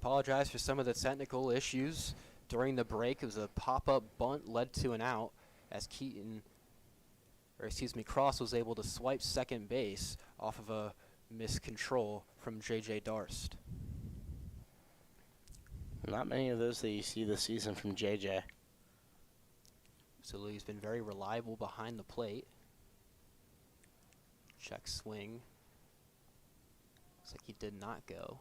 apologize for some of the technical issues during the break. It was a pop-up bunt led to an out as Cross was able to swipe second base off of a miscontrol from J.J. Darst. Not many of those that you see this season from J.J. So Lou's been very reliable behind the plate. Check swing. Looks like he did not go.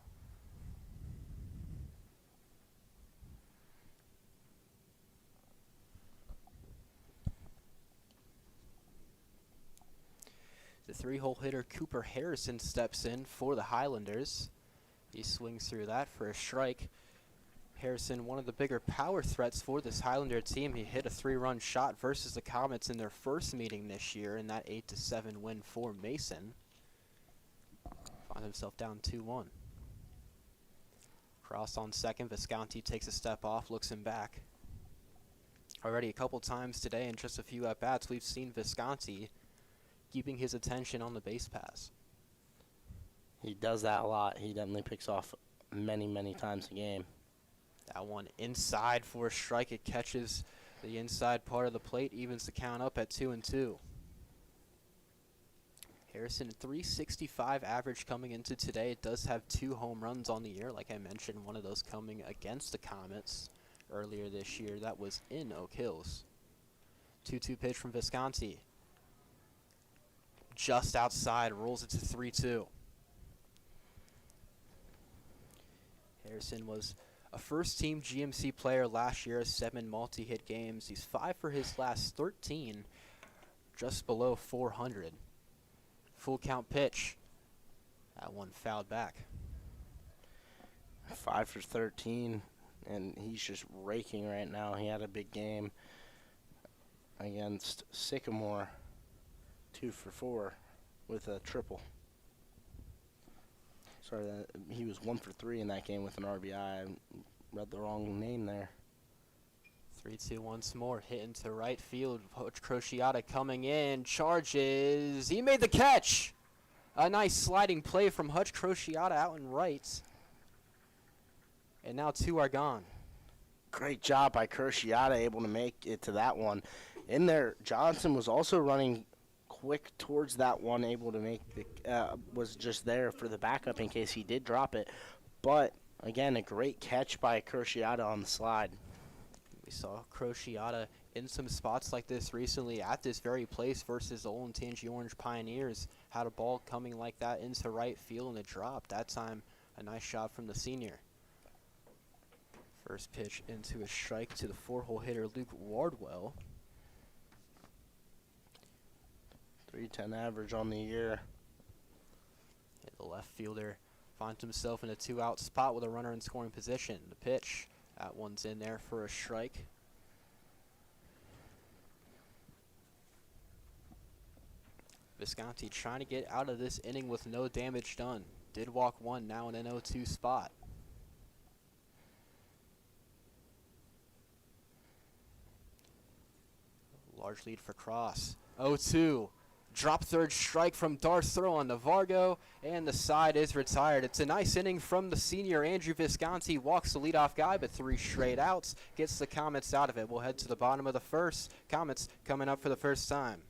The three-hole hitter Cooper Harrison steps in for the Highlanders. He swings through that for a strike. Harrison, one of the bigger power threats for this Highlander team. He hit a 3-run shot versus the Comets in their first meeting this year in that 8-7 win for Mason. Found himself down 2-1. Cross on second. Visconti takes a step off, looks him back. Already a couple times today in just a few at-bats, we've seen Visconti keeping his attention on the base pass. He does that a lot. He definitely picks off many, many times a game. That one inside for a strike. It catches the inside part of the plate, evens the count up at 2-2. Harrison, 365 average coming into today. It does have 2 home runs on the year, like I mentioned, one of those coming against the Comets earlier this year. That was in Oak Hills. 2-2 pitch from Visconti. Just outside, rolls it to 3-2. Harrison was a first-team GMC player last year, 7 multi-hit games. He's 5 for his last 13, just below 400. Full count pitch. That one fouled back. 5 for 13, and he's just raking right now. He had a big game against Sycamore, 2 for 4 with a triple. Sorry, he was 1 for 3 in that game with an RBI. I read the wrong name there. 3-2 once more, hit into right field. Hutch Crociata coming in, charges. He made the catch. A nice sliding play from Hutch Crociata out in right. And now 2 are gone. Great job by Crociata, able to make it to that one. In there, Johnson was also running quick towards that one, able to make the was just there for the backup in case he did drop it. But again, a great catch by Crociata on the slide. We saw Crociata in some spots like this recently at this very place versus the Olentangy Orange Pioneers. Had a ball coming like that into right field and it dropped. That time, a nice shot from the senior. First pitch into a strike to the 4-hole hitter Luke Wardwell. 310 average on the year. And the left fielder finds himself in a 2-out spot with a runner in scoring position. The pitch, that one's in there for a strike. Visconti trying to get out of this inning with no damage done. Did walk 1, now in an 0-2 spot. Large lead for Cross. 0-2. Drop third strike from Darth throw on Navargo, and the side is retired. It's a nice inning from the senior. Andrew Visconti walks the leadoff guy, but 3 straight outs, gets the Comets out of it. We'll head to the bottom of the first. Comets coming up for the first time.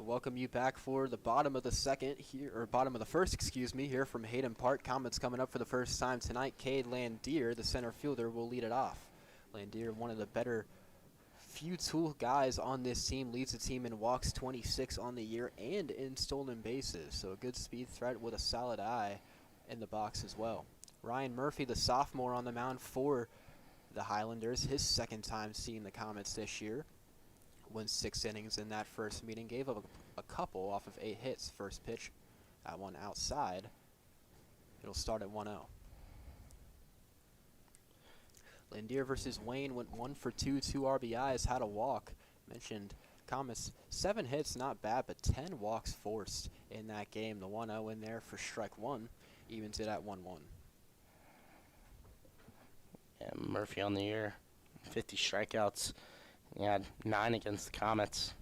Welcome you back for the bottom of the second here, or bottom of the first, excuse me, here from Hayden Park. Comets coming up for the first time tonight. Cade Landier, the center fielder, will lead it off. Landier, one of the better few tool guys on this team, leads the team in walks, 26 on the year, and in stolen bases. So a good speed threat with a solid eye in the box as well. Ryan Murphy, the sophomore on the mound for the Highlanders, his second time seeing the Comets this year. Went 6 innings in that first meeting, gave up a couple off of 8 hits. First pitch, that one outside. It'll start at 1-0. Landier versus Wayne went 1 for 2, 2 RBIs, had a walk. Mentioned Comets, 7 hits, not bad, but 10 walks forced in that game. The 1-0 in there for strike 1, evens it at 1-1. Yeah, Murphy on the year, 50 strikeouts. He had 9 against the Comets.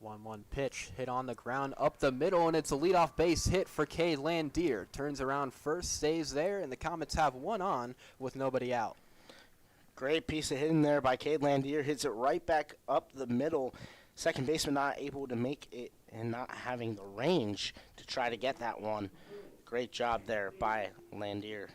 1-1 pitch, hit on the ground, up the middle, and it's a leadoff base hit for Cade Landier. Turns around first, stays there, and the Comets have one on with nobody out. Great piece of hitting there by Cade Landier. Hits it right back up the middle. Second baseman not able to make it and not having the range to try to get that one. Great job there by Landier.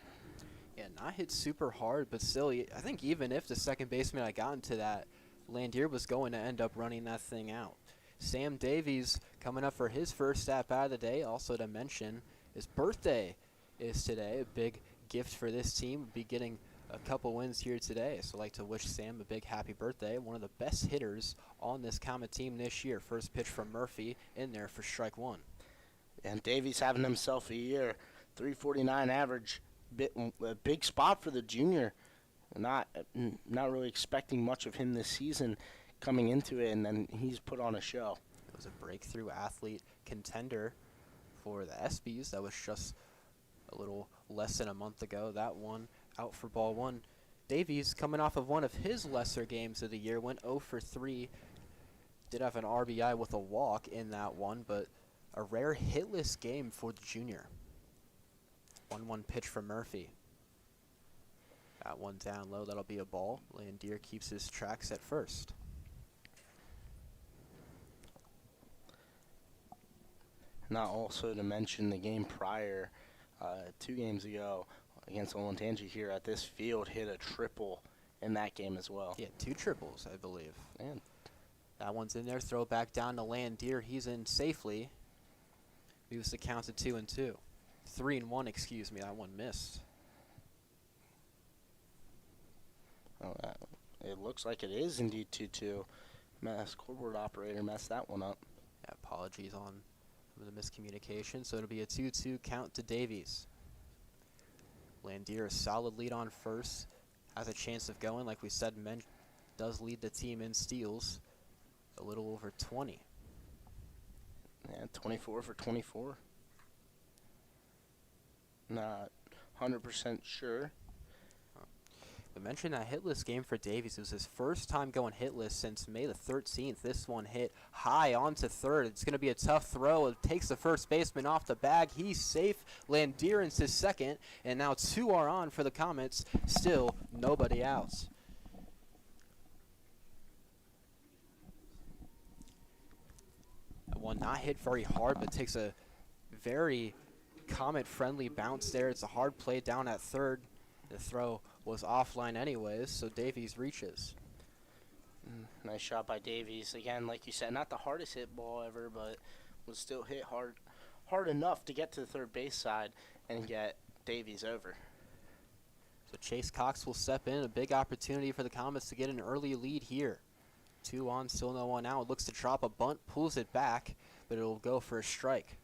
Yeah, not hit super hard, but still, I think even if the second baseman had gotten to that, Landier was going to end up running that thing out. Sam Davies coming up for his first at-bat of the day. Also to mention, his birthday is today. A big gift for this team. We'll be getting a couple wins here today. So I'd like to wish Sam a big happy birthday. One of the best hitters on this Comet team this year. First pitch from Murphy in there for strike 1. And Davies having himself a year. 349 average. A big spot for the junior. Not really expecting much of him this season coming into it, and then he's put on a show. It was a breakthrough athlete contender for the ESPYs. That was just a little less than a month ago. That one out for ball 1. Davies, coming off of one of his lesser games of the year, went 0 for 3. Did have an RBI with a walk in that one, but a rare hitless game for the junior. 1-1 pitch from Murphy. That one down low, that'll be a ball. Landier keeps his tracks at first. Not also to mention the game prior, 2 games ago against Olentangy here at this field, hit a triple in that game as well. Yeah, 2 triples, I believe. Man. That one's in there. Throw back down to Landier. He's in safely. Moves the count to 2-2. 3-1, excuse me. That one missed. Oh, it looks like it is indeed 2-2. Scoreboard operator messed that one up. Yeah, apologies on the miscommunication. So it'll be a 2-2 count to Davies. Landier, a solid lead on first. Has a chance of going. Like we said, does lead the team in steals. A little over 20. Yeah, 24 for 24. Not 100% sure. We mentioned that hitless game for Davies. It was his first time going hitless since May the 13th. This one hit high onto third. It's going to be a tough throw. It takes the first baseman off the bag. He's safe. Landier into second. And now 2 are on for the Comets. Still nobody out. That one not hit very hard, but takes a very Comet-friendly bounce there. It's a hard play down at third. The throw was offline anyways, so Davies reaches. Nice shot by Davies. Again, like you said, not the hardest hit ball ever, but was still hit hard enough to get to the third base side and get Davies over. So Chase Cox will step in. A big opportunity for the Comets to get an early lead here. 2 on, still no one out. Looks to drop a bunt, pulls it back, but it'll go for a strike.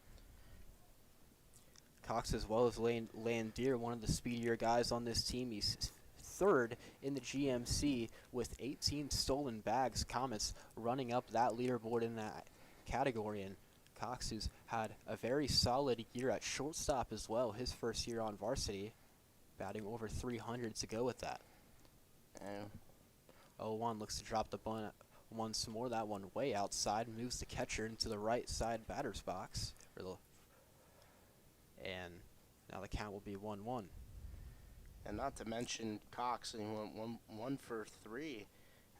Cox, as well as Landier, one of the speedier guys on this team. He's third in the GMC with 18 stolen bags. Comets running up that leaderboard in that category. And Cox, who's had a very solid year at shortstop as well, his first year on varsity, batting over 300 to go with that. 0-1 looks to drop the bunt once more. That one way outside, moves the catcher into the right side batter's box. And now the count will be 1-1. And not to mention Cox, he went one for 3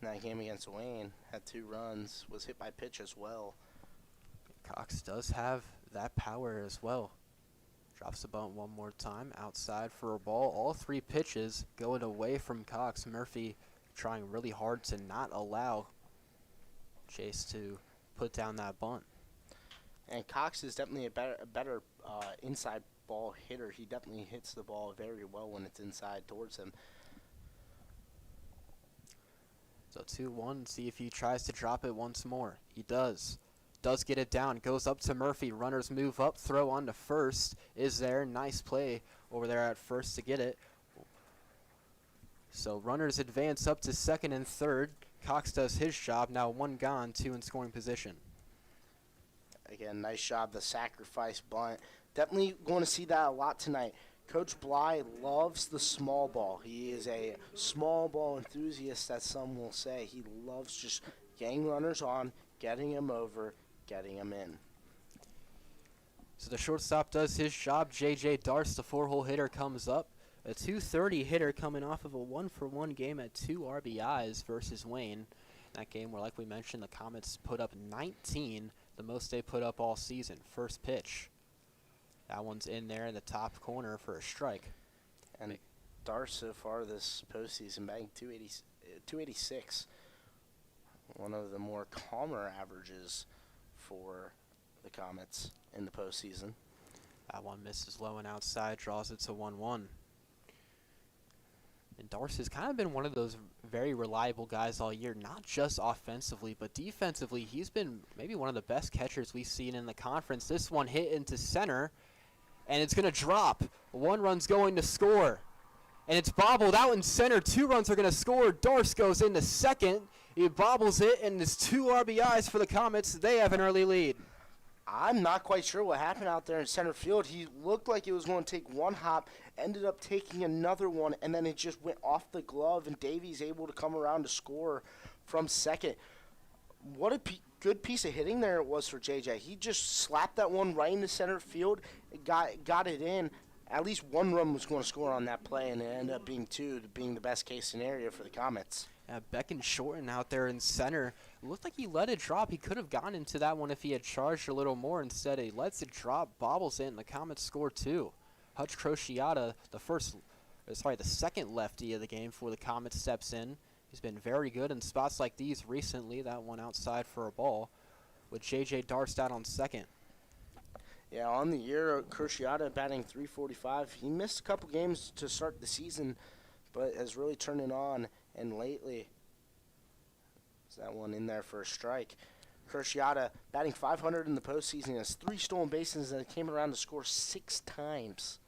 in that game against Wayne. Had 2 runs, was hit by pitch as well. Cox does have that power as well. Drops the bunt one more time, outside for a ball. All 3 pitches going away from Cox. Murphy trying really hard to not allow Chase to put down that bunt. And Cox is definitely a better inside ball hitter. He definitely hits the ball very well when it's inside towards him. So 2-1, see if he tries to drop it once more. He does. Does get it down, goes up to Murphy. Runners move up, throw on to first. Is there, nice play over there at first to get it. So runners advance up to second and third. Cox does his job, now 1 gone, 2 in scoring position. Again, nice job, the sacrifice bunt. Definitely going to see that a lot tonight. Coach Bly loves the small ball. He is a small ball enthusiast, as some will say. He loves just getting runners on, getting them over, getting them in. So the shortstop does his job. J.J. Darce, the 4-hole hitter, comes up. A .230 hitter coming off of a 1-for-1 game at 2 RBIs versus Wayne. That game where, like we mentioned, the Comets put up 19, the most they put up all season. First pitch. That one's in there in the top corner for a strike. And Darce so far this postseason batting 286. One of the more calmer averages for the Comets in the postseason. That one misses low and outside, draws it to 1-1. And Darce has kind of been one of those very reliable guys all year, not just offensively, but defensively. He's been maybe one of the best catchers we've seen in the conference. This one hit into center, and it's going to drop. 1 run's going to score. And it's bobbled out in center. 2 runs are going to score. Darce goes into second. He bobbles it, and it's 2 RBIs for the Comets. They have an early lead. I'm not quite sure what happened out there in center field. He looked like it was going to take 1 hop, ended up taking another one, and then it just went off the glove, and Davies able to come around to score from second. What a good piece of hitting there it was for JJ. He just slapped that one right into center field, got it in. At least 1 run was going to score on that play, and it ended up being 2, being the best case scenario for the Comets. Beck and Shorten out there in center. It looked like he let it drop. He could have gotten into that one if he had charged a little more. Instead, he lets it drop, bobbles it, and the Comets score 2. Hutch Crociata, the second lefty of the game for the Comets, steps in. He's been very good in spots like these recently. That one outside for a ball with J.J. Darce out on second. Yeah, on the year, Crociata batting .345. He missed a couple games to start the season, but has really turned it on. And lately, is that one in there for a strike. Crociata batting .500 in the postseason, has 3 stolen bases, and came around to score 6 times.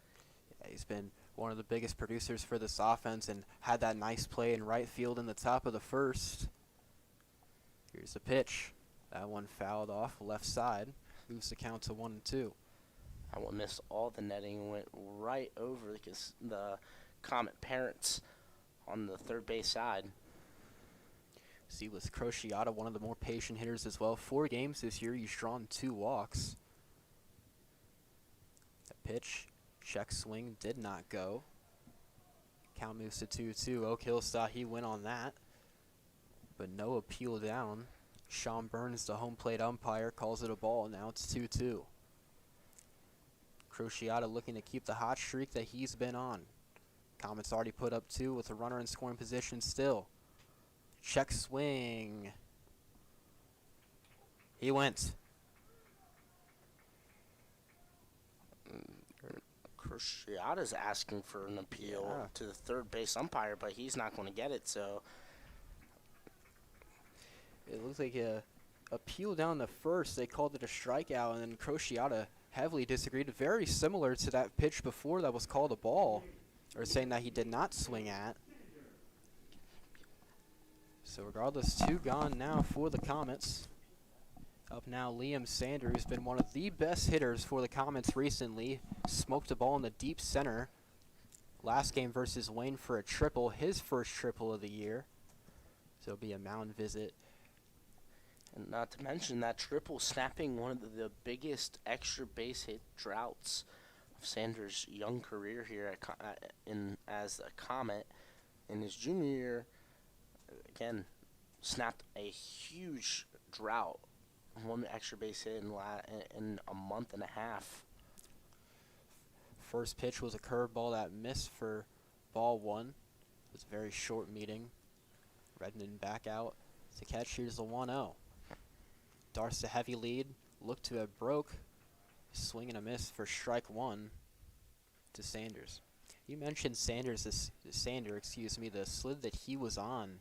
Yeah, he's been one of the biggest producers for this offense and had that nice play in right field in the top of the first. Here's the pitch. That one fouled off left side. Moves the count to 1-2. That one missed all the netting and went right over the Comet parents on the third base side. See, with Crociata, one of the more patient hitters as well. 4 games this year, he's drawn 2 walks. The pitch, check swing, did not go. Count moves to 2-2. Oak Hill thought he went on that, but no appeal down. Sean Burns, the home plate umpire, calls it a ball. Now it's 2-2. Crociata looking to keep the hot streak that he's been on. Comets already put up 2 with a runner in scoring position still. Check swing. He went. Crociata's asking for an appeal to the third base umpire, but he's not going to get it, so. It looks like a appeal down the first. They called it a strikeout, and then Crociata heavily disagreed. Very similar to that pitch before that was called a ball, or saying that he did not swing at. So regardless, 2 gone now for the Comets. Up now, Liam Sander, who's been one of the best hitters for the Comets recently. Smoked a ball in the deep center. Last game versus Wayne for a triple, his first triple of the year. So it'll be a mound visit. And not to mention that triple snapping one of the biggest extra base hit droughts of Sanders' young career here as a Comet. In his junior year, again, snapped a huge drought. One extra base hit in a month and a half. First pitch was a curveball that missed for ball one. It was a very short meeting. Redmond back out to catch. Here's the 1-0. Darce a heavy lead. Looked to have broke. Swing and a miss for strike one to Sanders. You mentioned the slid that he was on,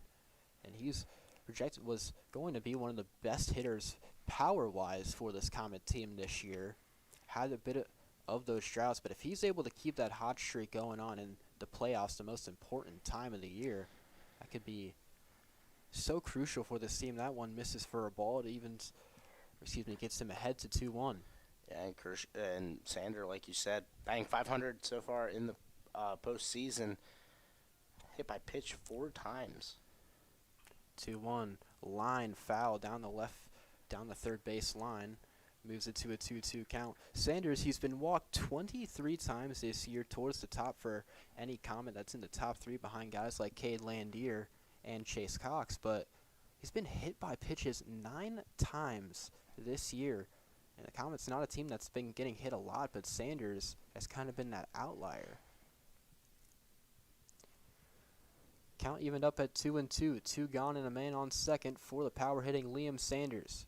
and he's projected was going to be one of the best hitters power-wise for this Comet team this year. Had a bit of those droughts, but if he's able to keep that hot streak going on in the playoffs, the most important time of the year, that could be so crucial for this team. That one misses for a ball. It gets him ahead to 2-1. Yeah, and Sander, like you said, batting .500 so far in the postseason. Hit by pitch 4 times. 2-1. Line foul down the third base line. Moves it to a 2-2 count. Sanders, he's been walked 23 times this year towards the top for any Comet that's in the top 3 behind guys like Cade Landier and Chase Cox, but he's been hit by pitches 9 times this year. And the Comets not a team that's been getting hit a lot, but Sanders has kind of been that outlier. Count evened up at 2-2. 2 gone and a man on second for the power hitting Liam Sanders.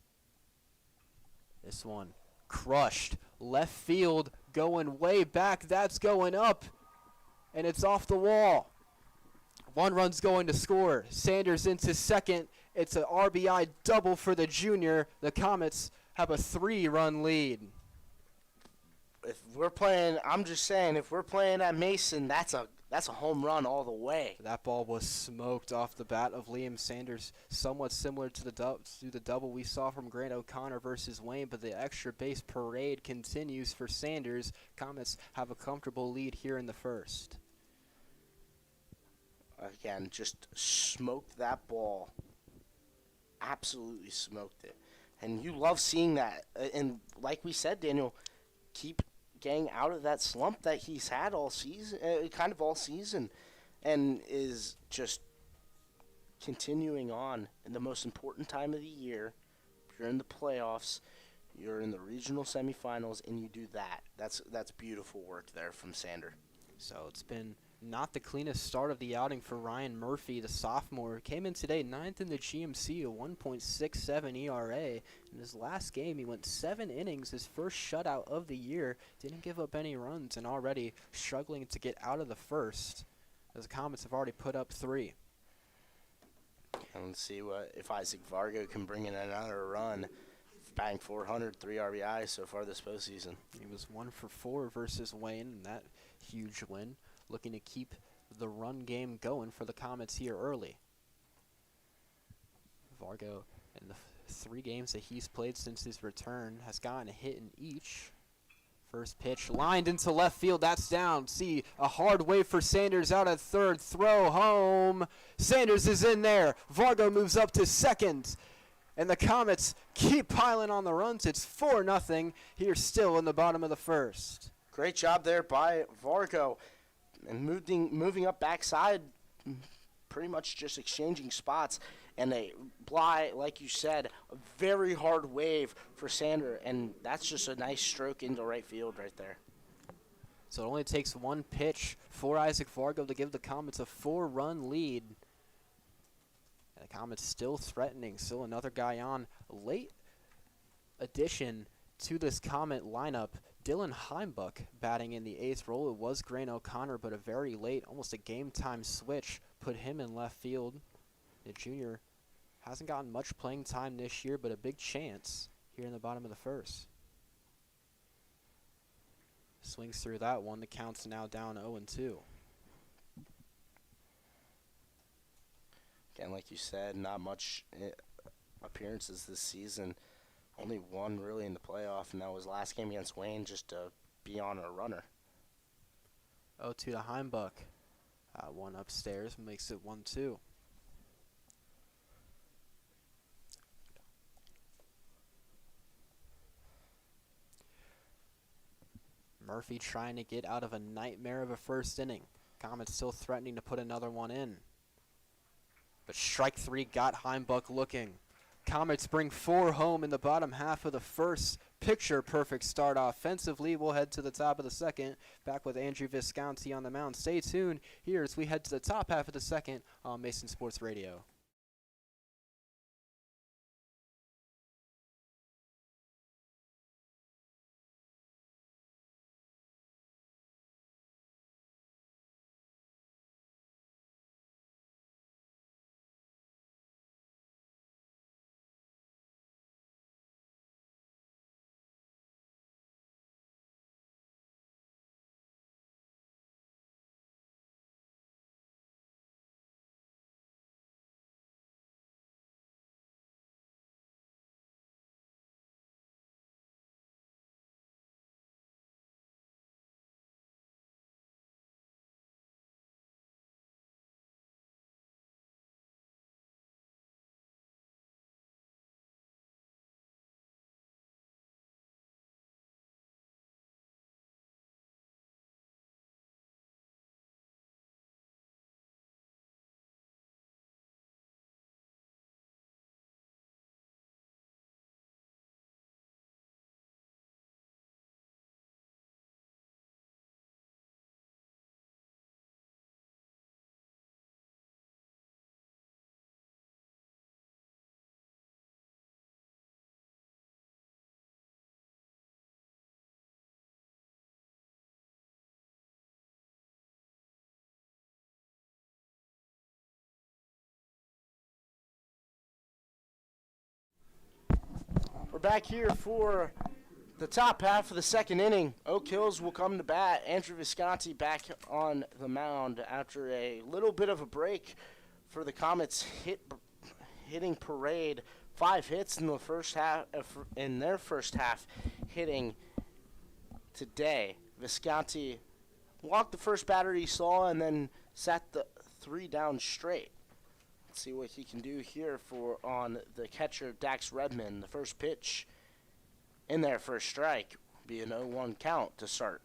This one crushed. Left field going way back. That's going up. And it's off the wall. 1 run's going to score. Sanders into second. It's an RBI double for the junior. The Comets have a 3-run lead. If we're playing at Mason, that's a home run all the way. That ball was smoked off the bat of Liam Sanders, somewhat similar to the double we saw from Grant O'Connor versus Wayne, but the extra base parade continues for Sanders. Comets have a comfortable lead here in the first. Again, just smoked that ball. Absolutely smoked it. And you love seeing that. And like we said, Daniel, keep getting out of that slump that he's had all season, and is just continuing on in the most important time of the year. You're in the playoffs, you're in the regional semifinals, and you do that. That's beautiful work there from Sander. So it's been not the cleanest start of the outing for Ryan Murphy, the sophomore. Came in today 9th in the GMC, a 1.67 ERA. In his last game, he went 7 innings, his first shutout of the year. Didn't give up any runs, and already struggling to get out of the first, as the Comets have already put up 3. And let's see if Isaac Vargo can bring in another run. Batting .400, 3 RBIs so far this postseason. He was 1 for 4 versus Wayne in that huge win. Looking to keep the run game going for the Comets here early. Vargo, in the 3 games that he's played since his return, has gotten a hit in each. First pitch lined into left field. That's down. See, a hard wave for Sanders out at third. Throw home. Sanders is in there. Vargo moves up to second. And the Comets keep piling on the runs. It's 4-0 here still in the bottom of the first. Great job there by Vargo. And moving up backside, pretty much just exchanging spots. And like you said, a very hard wave for Sander. And that's just a nice stroke into right field right there. So it only takes 1 pitch for Isaac Vargo to give the Comets a 4-run lead. And the Comets still threatening, still another guy on. Late addition to this Comet lineup, Dylan Heimbuck batting in the 8th role. It was Grant O'Connor, but a very late, almost a game-time switch put him in left field. The junior hasn't gotten much playing time this year, but a big chance here in the bottom of the first. Swings through that one. The count's now down 0-2. Again, like you said, not much appearances this season. Only 1 really in the playoff, and that was last game against Wayne, just to be on a runner. 0-2 to Heimbuck. 1 upstairs makes it 1-2. Murphy trying to get out of a nightmare of a first inning. Comets still threatening to put another one in. But strike 3 got Heimbuck looking. Comets bring 4 home in the bottom half of the first. Picture perfect start offensively. We'll head to the top of the second. Back with Andrew Visconti on the mound. Stay tuned here as we head to the top half of the second on Mason Sports Radio. We're back here for the top half of the second inning. Oak Hills will come to bat. Andrew Visconti back on the mound after a little bit of a break for the Comets hitting parade. 5 hits in the first half, in their first half hitting today. Visconti walked the first batter he saw and then sat the 3 down straight. Let's see what he can do here on the catcher, Dax Redmond. The first pitch in their first strike be an 0-1 count to start.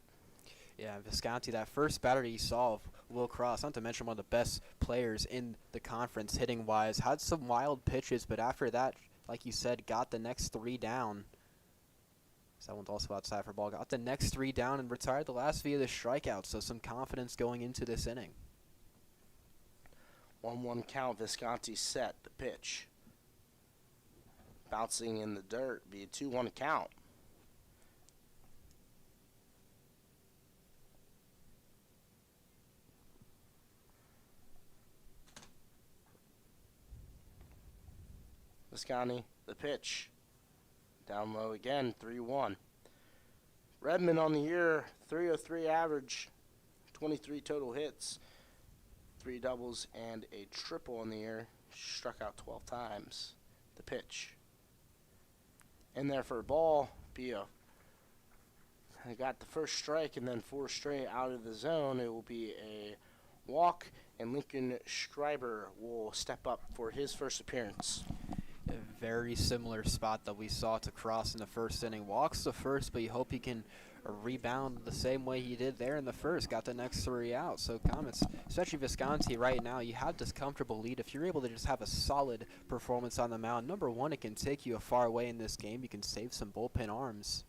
Yeah, Visconti, that first batter he saw of Will Cross, not to mention one of the best players in the conference hitting-wise, had some wild pitches, but after that, like you said, got the next 3 down. That one's also outside for ball. Got the next 3 down and retired the last via the strikeout, so some confidence going into this inning. 1-1 count, Visconti set the pitch. Bouncing in the dirt, be a 2-1 count. Visconti, the pitch. Down low again, 3-1. Redmond on the year, 303 average, 23 total hits. 3 doubles and a triple in the air. Struck out 12 times. The pitch. In there for a ball. I got the first strike and then 4 straight out of the zone. It will be a walk, and Lincoln Schreiber will step up for his first appearance. A very similar spot that we saw to Cross in the first inning. Walks the first, but you hope he can rebound the same way he did there in the first. Got the next 3 out. So Comets, especially Visconti right now, you have this comfortable lead. If you're able to just have a solid performance on the mound, number one, it can take you a far way in this game. You can save some bullpen arms.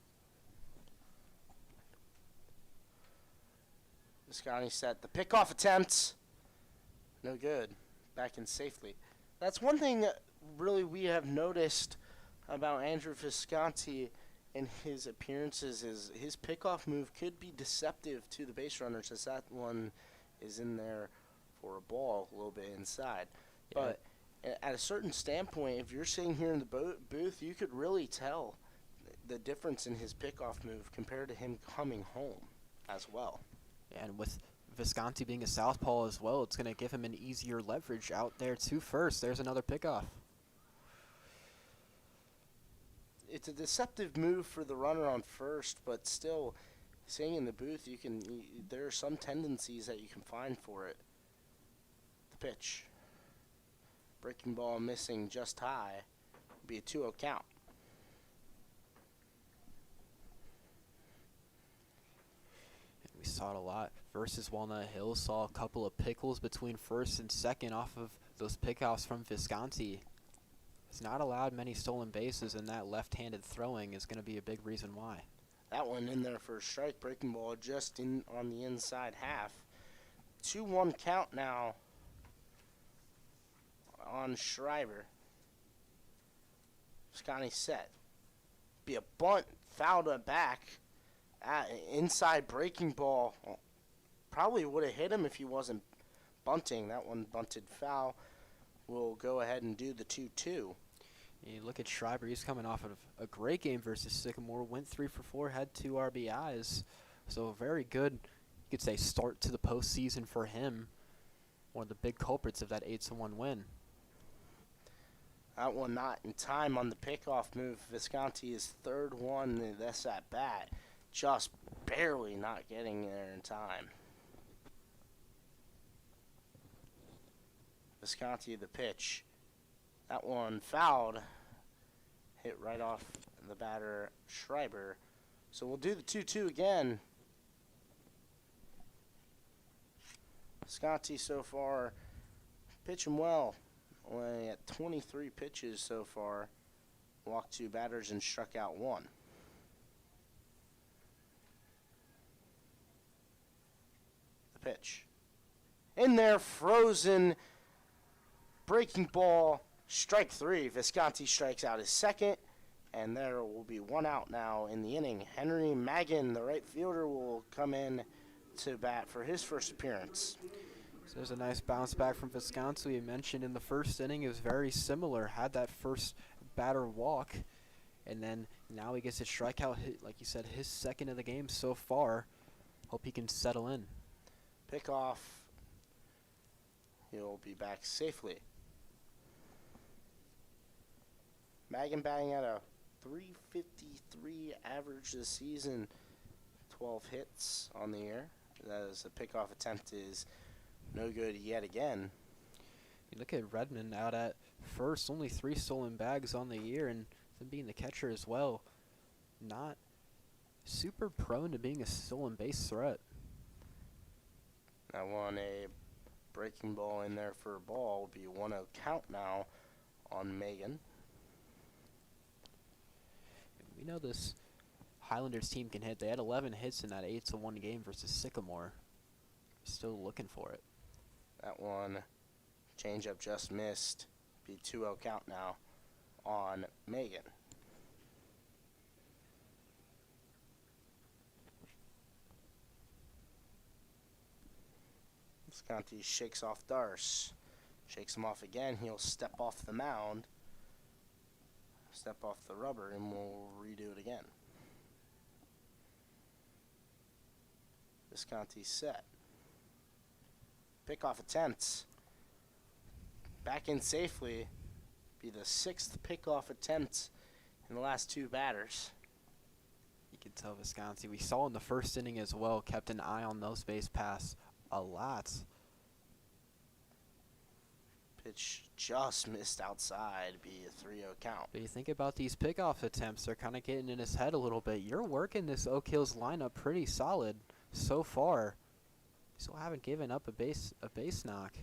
Visconti set the pickoff attempts. No good. Back in safely. That's one thing that really we have noticed about Andrew Visconti in his appearances is his pickoff move could be deceptive to the base runners, as that one is in there for a ball a little bit inside. Yeah. But at a certain standpoint, if you're sitting here in the booth, you could really tell the difference in his pickoff move compared to him coming home as well. And with Visconti being a southpaw as well, it's going to give him an easier leverage out there to first. There's another pickoff. It's a deceptive move for the runner on first, but still, sitting in the booth, there are some tendencies that you can find for it. The pitch. Breaking ball missing just high. Be a 2-0 count. And we saw it a lot versus Walnut Hills. Saw a couple of pickles between first and second off of those pickoffs from Visconti has not allowed many stolen bases, and that left-handed throwing is going to be a big reason why. That one in there for a strike. Breaking ball just in on the inside half. 2-1 count now on Schreiber. Visconti set. Be a bunt, fouled it back. Inside breaking ball. Probably would have hit him if he wasn't bunting. That one bunted foul. We'll go ahead and do the 2-2. You look at Schreiber, he's coming off of a great game versus Sycamore. Went 3 for 4, had 2 RBIs. So very good, you could say, start to the postseason for him. One of the big culprits of that 8-1 win. That one not in time on the pickoff move. Visconti is third one. That's at bat. Just barely not getting there in time. Visconti the pitch. That one fouled. Hit right off the batter, Schreiber. So we'll do the 2-2 again. Visconti so far pitching well. Only at 23 pitches so far. Walked 2 batters and struck out 1. The pitch. In there, frozen. Breaking ball. Strike 3. Visconti strikes out his second. And there will be 1 out now in the inning. Henry Magan, the right fielder, will come in to bat for his first appearance. So there's a nice bounce back from Visconti. We mentioned in the first inning it was very similar. Had that first batter walk, and then now he gets a strikeout hit, like you said, his second of the game so far. Hope he can settle in. Pick off. He'll be back safely. Magan batting at a .353 average this season. 12 hits on the year. That is a pickoff attempt is no good yet again. You look at Redmond out at first, only 3 stolen bags on the year, and them being the catcher as well. Not super prone to being a stolen base threat. I want a breaking ball in there for a ball. Will be 1-0 count now on Magan. We know this Highlanders team can hit. They had 11 hits in that 8-1 game versus Sycamore. Still looking for it. That one, changeup just missed. Be 2-0 count now on Magan. Visconti shakes off Darce. Shakes him off again. He'll step off the mound. Step off the rubber, and we'll redo it again. Visconti set. Pickoff attempts. Back in safely. Be the 6th pickoff attempt in the last 2 batters. You can tell Visconti. We saw in the first inning as well, kept an eye on those base paths a lot. Pitch just missed outside. Be a 3-0 count. But you think about these pickoff attempts, they're kind of getting in his head a little bit. You're working this Oak Hills lineup pretty solid so far. Still haven't given up a base knock.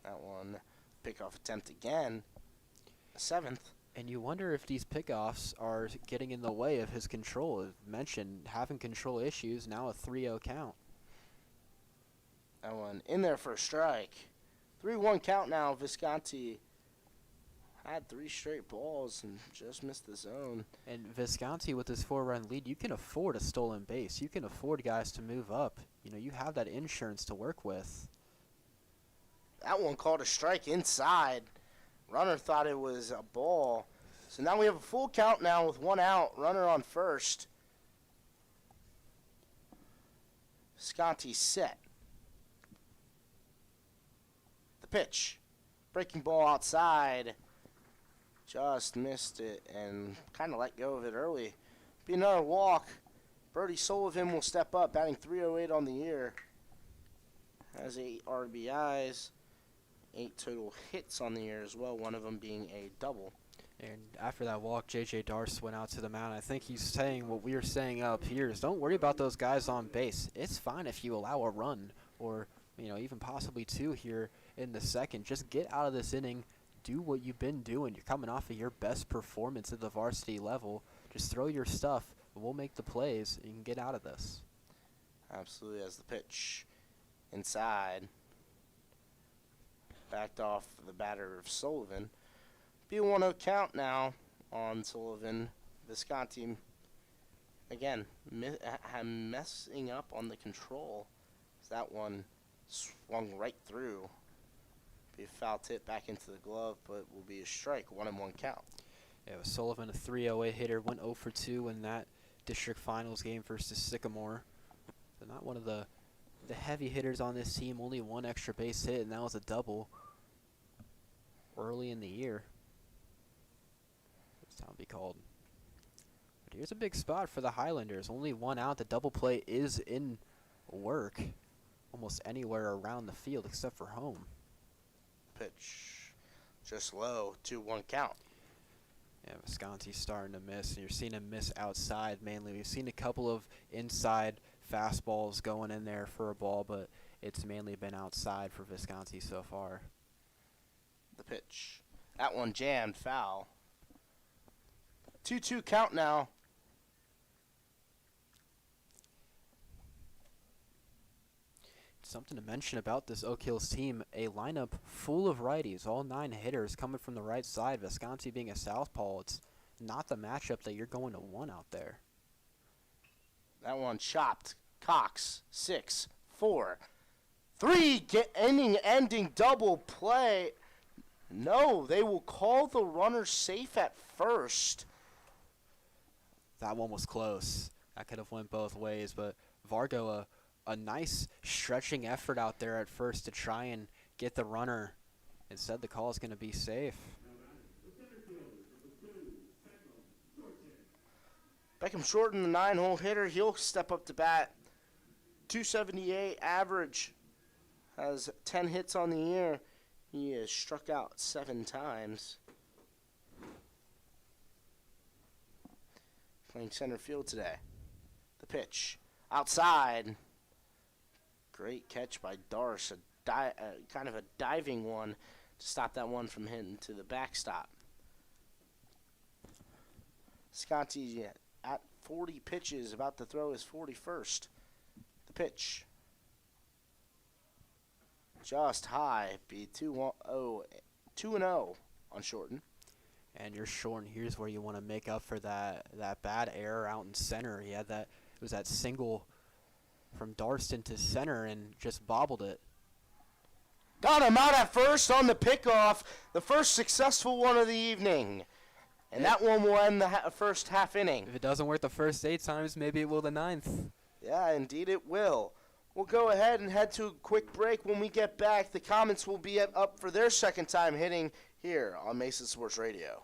That one, pickoff attempt again. 7th. And you wonder if these pickoffs are getting in the way of his control. As mentioned, having control issues, now a 3-0 count. That one in there for a strike. 3-1 count now. Visconti had 3 straight balls and just missed the zone. And Visconti with his 4-run lead, you can afford a stolen base. You can afford guys to move up. You know, you have that insurance to work with. That one called a strike inside. Runner thought it was a ball. So now we have a full count now with 1 out. Runner on first. Visconti set. The pitch. Breaking ball outside. Just missed it and kind of let go of it early. Be another walk. Brody Sullivan will step up, batting .308 on the year. Has 8 RBIs, 8 total hits on the year as well, one of them being a double. And after that walk, J.J. Darce went out to the mound. I think he's saying what we are saying up here is don't worry about those guys on base. It's fine if you allow a run or even possibly 2 here in the second. Just get out of this inning, do what you've been doing. You're coming off of your best performance at the varsity level. Just throw your stuff, we'll make the plays, and you can get out of this. Absolutely. As the pitch inside, backed off the batter of Sullivan. Be a 1-0 count now on Sullivan. Visconti, again, messing up on the control. That one swung right through. Be a foul tip back into the glove, but will be a strike. 1-1 count. Yeah, Sullivan, a 308 hitter, went 0 for 2 in that district finals game versus Sycamore. So not one of the heavy hitters on this team. Only 1 extra base hit, and that was a double early in the year. That's how it'll be called. But here's a big spot for the Highlanders. Only 1 out. The double play is in work almost anywhere around the field except for home. Pitch just low. 2-1 count. Yeah, Visconti's starting to miss, and you're seeing him miss outside mainly. We've seen a couple of inside fastballs going in there for a ball, but it's mainly been outside for Visconti so far. The pitch. That one jammed, foul. 2-2 count now. Something to mention about this Oak Hills team, a lineup full of righties, all 9 hitters coming from the right side. Visconti being a southpaw, it's not the matchup that you're going to want out there. That one chopped. Cox, 6-4. 3 inning-ending double play. No, they will call the runner safe at first. That one was close. That could have went both ways, but Vargo, a nice stretching effort out there at first to try and get the runner. Instead, the call is going to be safe. Beckham Shorten, the 9-hole hitter, he'll step up to bat. 278 average. Has 10 hits on the year. He has struck out 7 times. Playing center field today. The pitch. Outside. Great catch by Darce. Kind of a diving one to stop that one from hitting to the backstop. Visconti at 40 pitches, about to throw his 41st. The pitch. Just high. Be 2-0 on Shorten. And you're Shorten. Here's where you want to make up for that bad error out in center. He had that. It was that single from Darston to center and just bobbled it. Got him out at first on the pickoff. The first successful one of the evening. And that one will end the first half inning. If it doesn't work the first 8 times, maybe it will the 9th. Yeah, indeed it will. We'll go ahead and head to a quick break. When we get back, the Comets will be up for their second time hitting here on Mesa Sports Radio.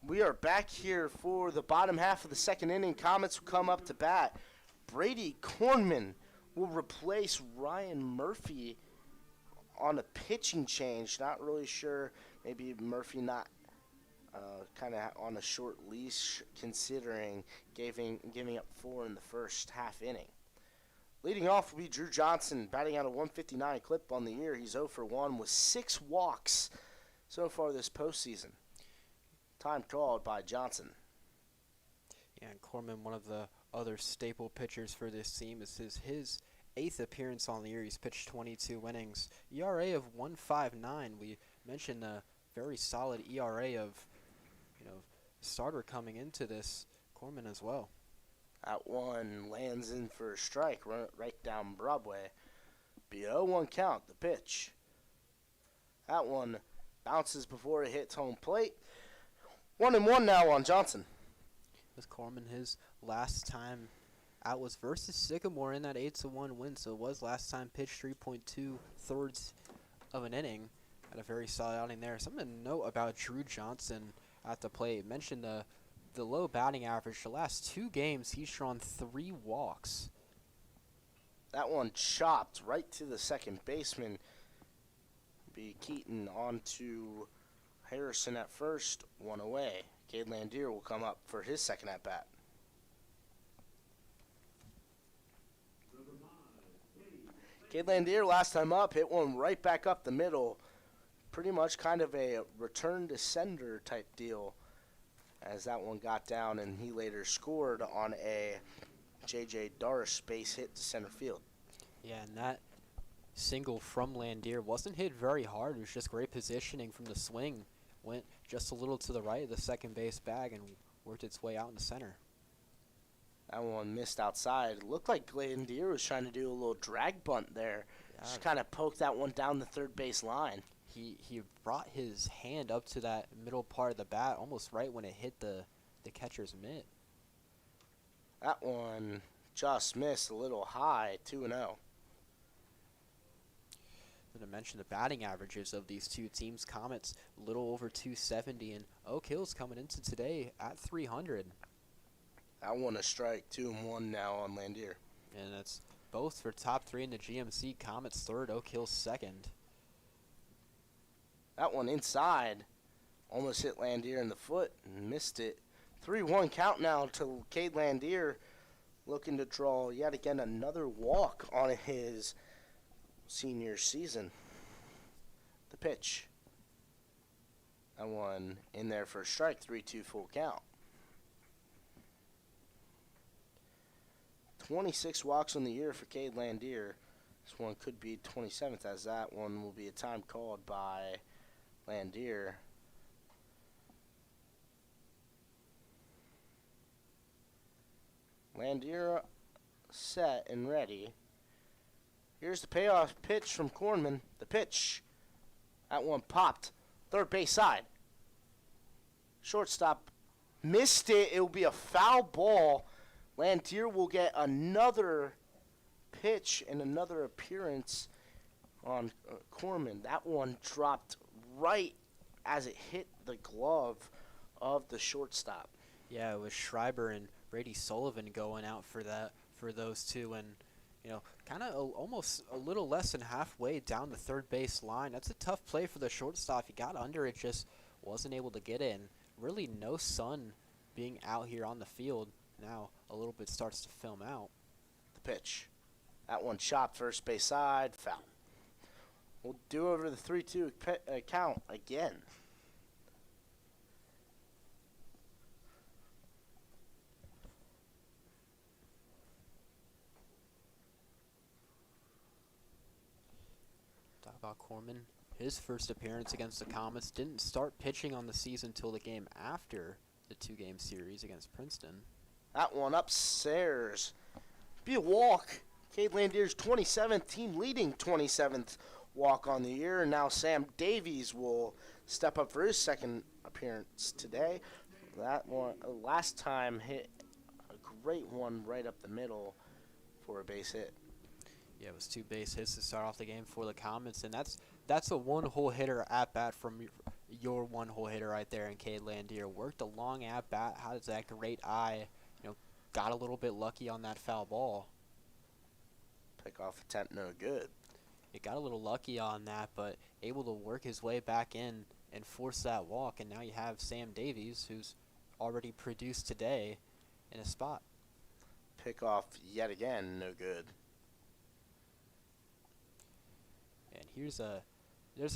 We are back here for the bottom half of the second inning. Comets will come up to bat. Brady Kornman will replace Ryan Murphy on a pitching change. Not really sure. Maybe Murphy not kind of on a short leash, considering giving up 4 in the first half inning. Leading off will be Drew Johnson, batting out a 159 clip on the year. He's 0 for 1 with 6 walks so far this postseason. Time called by Johnson. Yeah, and Corman, one of the other staple pitchers for this team. This is his 8th appearance on the year. He's pitched 22 innings. ERA of 1.59. We mentioned a very solid ERA of, starter coming into this. Corman as well. That one lands in for a strike right down Broadway. Be 0-1 count, the pitch. That one bounces before it hits home plate. 1-1 now on Johnson. With Corman, his last time out was versus Sycamore in that 8-1 win, so it was last time pitched 3.2 thirds of an inning. Had a very solid outing there. Something to note about Drew Johnson at the plate. Mentioned the low batting average. The last 2 games, he's drawn 3 walks. That one chopped right to the second baseman. Be Keaton on to Harrison at first, 1 away. Cade Landier will come up for his second at bat. Cade Landier last time up hit one right back up the middle. Pretty much kind of a return to sender type deal, as that one got down, and he later scored on a J.J. Darsh base hit to center field. Yeah, and that single from Landier wasn't hit very hard. It was just great positioning from the swing. Went just a little to the right of the second base bag and worked its way out in the center. That one missed outside. Looked like Landier was trying to do a little drag bunt there. Yeah. Just kind of poked that one down the third base line. He brought his hand up to that middle part of the bat almost right when it hit the catcher's mitt. That one just missed a little high, 2-0. To mention the batting averages of these two teams, Comets a little over 270, and Oak Hill's coming into today at 300. That one a strike, 2-1 now on Landier. And that's both for top 3 in the GMC. Comets 3rd, Oak Hill 2nd. That one inside, almost hit Landier in the foot and missed it. 3-1 count now to Cade Landier, looking to draw yet again another walk on his senior season. The pitch. That one in there for a strike, 3-2 full count. 26 walks on the year for Cade Landier. This one could be 27th, as that one will be a time called by Landier. Landier set and ready. Here's the payoff pitch from Kornman. The pitch. That one popped. Third base side. Shortstop missed it. It will be a foul ball. Landier will get another pitch and another appearance on Kornman. That one dropped right as it hit the glove of the shortstop. Yeah, it was Schreiber and Brady Sullivan going out for those two, and kind of almost a little less than halfway down the third base line. That's a tough play for the shortstop. He got under it, just wasn't able to get in. Really no sun being out here on the field. Now a little bit starts to film out. The pitch. That one chopped first base side, foul. We'll do over the 3-2 count again. Talk about Corman. His first appearance against the Comets, didn't start pitching on the season until the game after the 2-game series against Princeton. That one upstairs. Be a walk. Cade Landier's 27th, team leading 27th walk on the year. And now Sam Davies will step up for his second appearance today. That one last time hit a great one right up the middle for a base hit. Yeah, it was 2 base hits to start off the game for the Comets, and that's a one-hole hitter at bat from your one-hole hitter right there in Cade Landier. Worked a long at-bat, has that great eye, got a little bit lucky on that foul ball. Pickoff attempt no good. He got a little lucky on that, but able to work his way back in and force that walk, and now you have Sam Davies, who's already produced today, in a spot. Pickoff yet again no good. And there's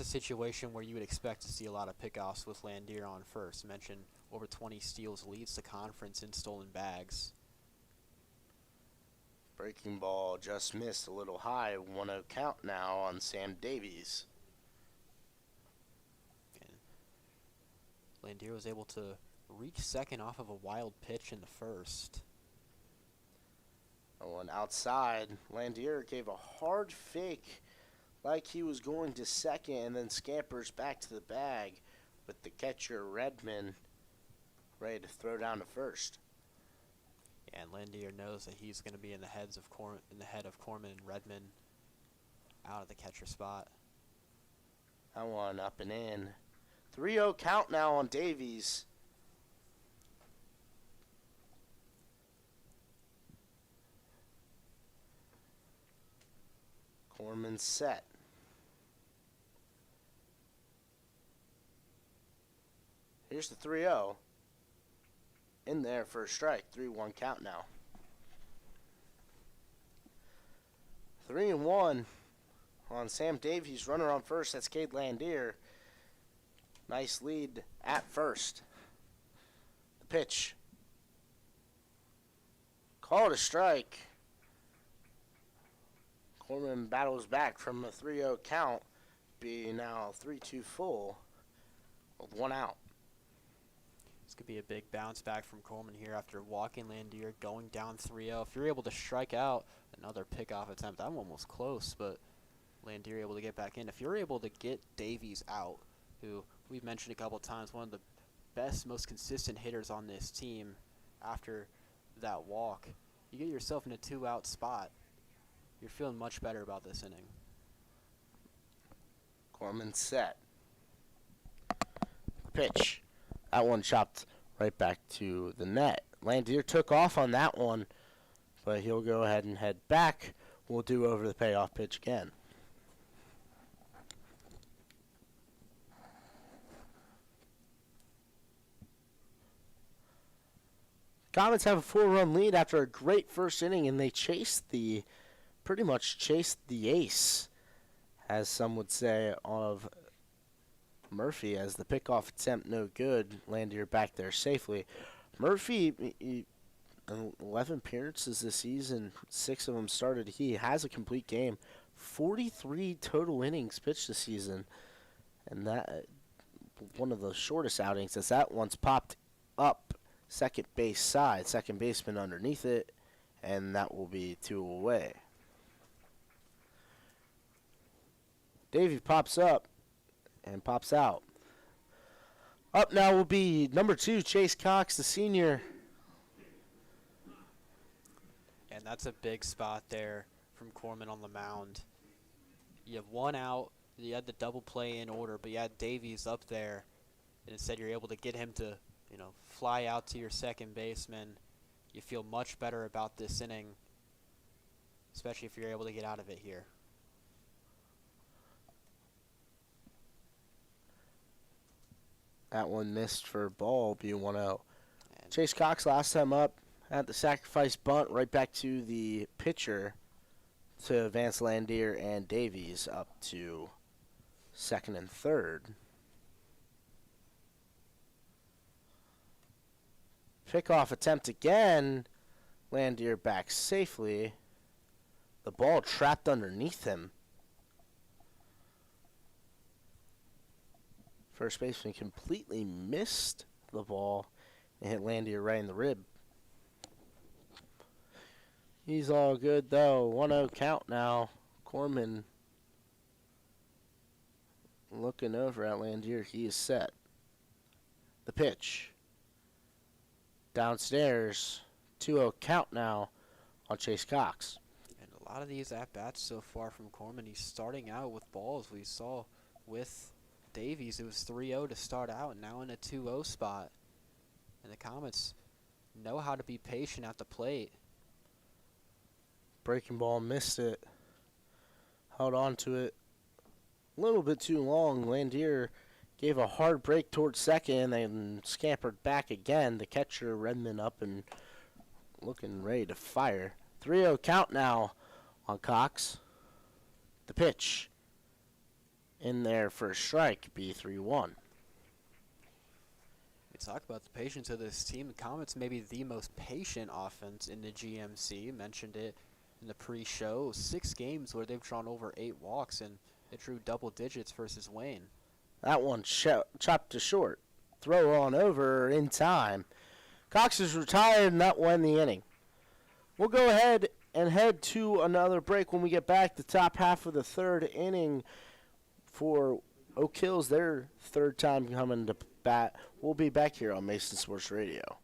a situation where you would expect to see a lot of pickoffs with Landier on first. Mentioned over 20 steals, leads the conference in stolen bags. Breaking ball just missed a little high. 1-0 count now on Sam Davies. And Landier was able to reach second off of a wild pitch in the first. And outside, Landier gave a hard fake like he was going to second and then scampers back to the bag with the catcher Redmond ready to throw down to first. And Landier knows that he's going to be in the head of Corman and Redmond out of the catcher spot. That one up and in. 3-0 count now on Davies. Corman set. Here's the 3-0. In there for a strike. 3-1 count now. 3-1 on Sam Davies. Runner on first. That's Cade Landier. Nice lead at first. The pitch. Called a strike. Corman battles back from a 3-0 count. Be now 3-2 full with 1 out. This could be a big bounce back from Coleman here after walking Landier, going down 3-0. If you're able to strike out, another pickoff attempt. I'm almost close, but Landier able to get back in. If you're able to get Davies out, who we've mentioned a couple times, one of the best, most consistent hitters on this team after that walk, you get yourself in a 2-out spot. You're feeling much better about this inning. Corman set. Pitch. That one chopped right back to the net. Landier took off on that one, but he'll go ahead and head back. We'll do over the payoff pitch again. Comets have a 4-run lead after a great first inning, and they pretty much chased the ace, as some would say, of Murphy, as the pickoff attempt no good. Landier back there safely. Murphy, 11 appearances this season, 6 of them started. He has a complete game. 43 total innings pitched this season, and that one of the shortest outings, as that one's popped up second base side, second baseman underneath it, and that will be 2 away. Davey pops up and pops out. Up now will be number 2, Chase Cox, the senior. And that's a big spot there from Corman on the mound. You have 1 out. You had the double play in order, but you had Davies up there. And instead you're able to get him to, fly out to your second baseman. You feel much better about this inning, especially if you're able to get out of it here. That one missed for a ball, be 1-0. Chase Cox last time up had the sacrifice bunt right back to the pitcher to advance Landier and Davies up to second and third. Pickoff attempt again. Landier back safely. The ball trapped underneath him. First baseman completely missed the ball and hit Landier right in the rib. He's all good, though. 1-0 count now. Corman looking over at Landier. He is set. The pitch. Downstairs. 2-0 count now on Chase Cox. And a lot of these at-bats so far from Corman, he's starting out with balls. We saw with Davies. It was 3-0 to start out, and now in a 2-0 spot. And the Comets know how to be patient at the plate. Breaking ball, missed it. Held on to it a little bit too long. Landier gave a hard break towards second and scampered back again. The catcher, Redmond, up and looking ready to fire. 3-0 count now on Cox. The pitch in there for a strike, B3-1. We talk about the patience of this team. The Comets may be the most patient offense in the GMC. Mentioned it in the pre-show. 6 games where they've drawn over 8 walks, and it drew double digits versus Wayne. That one chopped to short. Throw on over in time. Cox is retired, and that won the inning. We'll go ahead and head to another break. When we get back, the top half of the third inning for Oak Hills, their third time coming to bat. We'll be back here on Mason Sports Radio.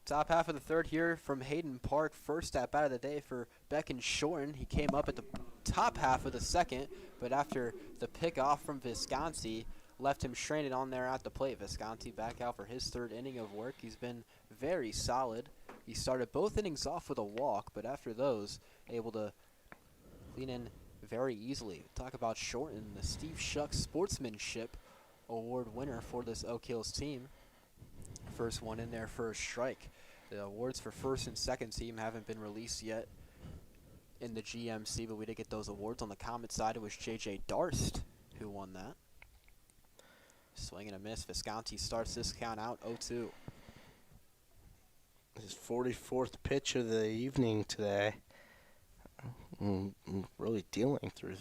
Top half of the third here from Hayden Park. First at bat of the day for Becken Shorten. He came up at the top half of the second, but after the pick off from Visconti, left him stranded on there at the plate. Visconti back out for his third inning of work. He's been very solid. He started both innings off with a walk, but after those, able to clean in very easily. Talk about Shorten, the Steve Shuck Sportsmanship Award winner for this Oak Hills team. First one in there for a strike. The awards for first and second team haven't been released yet in the GMC, but we did get those awards. On the Comet side, it was J.J. Darst who won that. Swing and a miss. Visconti starts this count out 0-2. His 44th pitch of the evening today. Really dealing through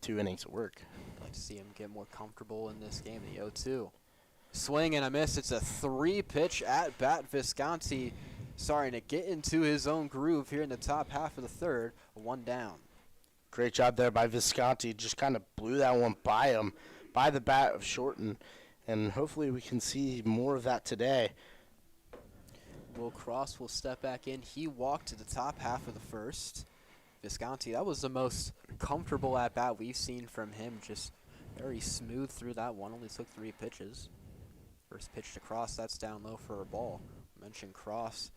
2 innings of work. I'd like to see him get more comfortable in this game, the 0-2. Swing and a miss. It's a 3-pitch at bat. Visconti starting to get into his own groove here in the top half of the third. 1 down. Great job there by Visconti. Just kind of blew that one by him, by the bat of Shorten. And hopefully we can see more of that today. Will Cross will step back in. He walked to the top half of the first. Visconti, that was the most comfortable at bat we've seen from him. Just very smooth through that one. Only took 3 pitches. First pitch to Cross, that's down low for a ball. Mentioned Cross,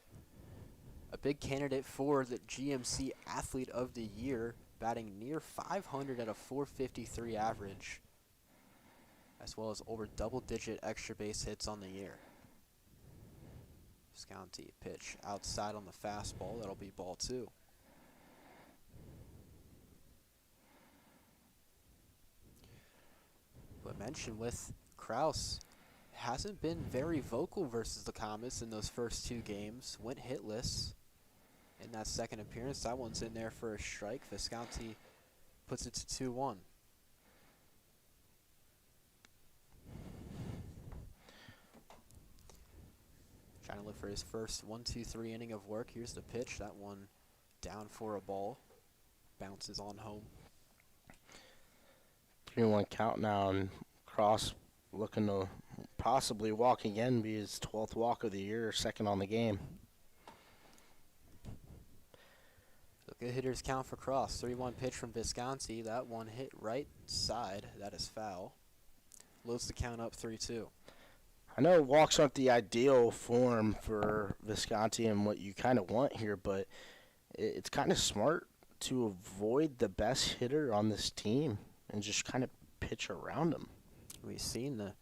a big candidate for the GMC Athlete of the Year, batting near 500 at a 453 average, as well as over double-digit extra base hits on the year. Visconti pitch outside on the fastball. That'll be ball 2. mentioned with Kraus, hasn't been very vocal versus the Comets in those first 2 games. Went hitless in that second appearance. That one's in there for a strike. Visconti puts it to 2-1. Trying to look for his first 1-2-3 inning of work. Here's the pitch. That one down for a ball. Bounces on home. 3-1 count now, and Cross looking to possibly walk again, be his 12th walk of the year, second on the game. Look at hitter's count for Cross. 3-1 pitch from Visconti. That one hit right side. That is foul. Loads the count up 3-2. I know walks aren't the ideal form for Visconti and what you kind of want here, but it's kind of smart to avoid the best hitter on this team and just kind of pitch around him. We've seen the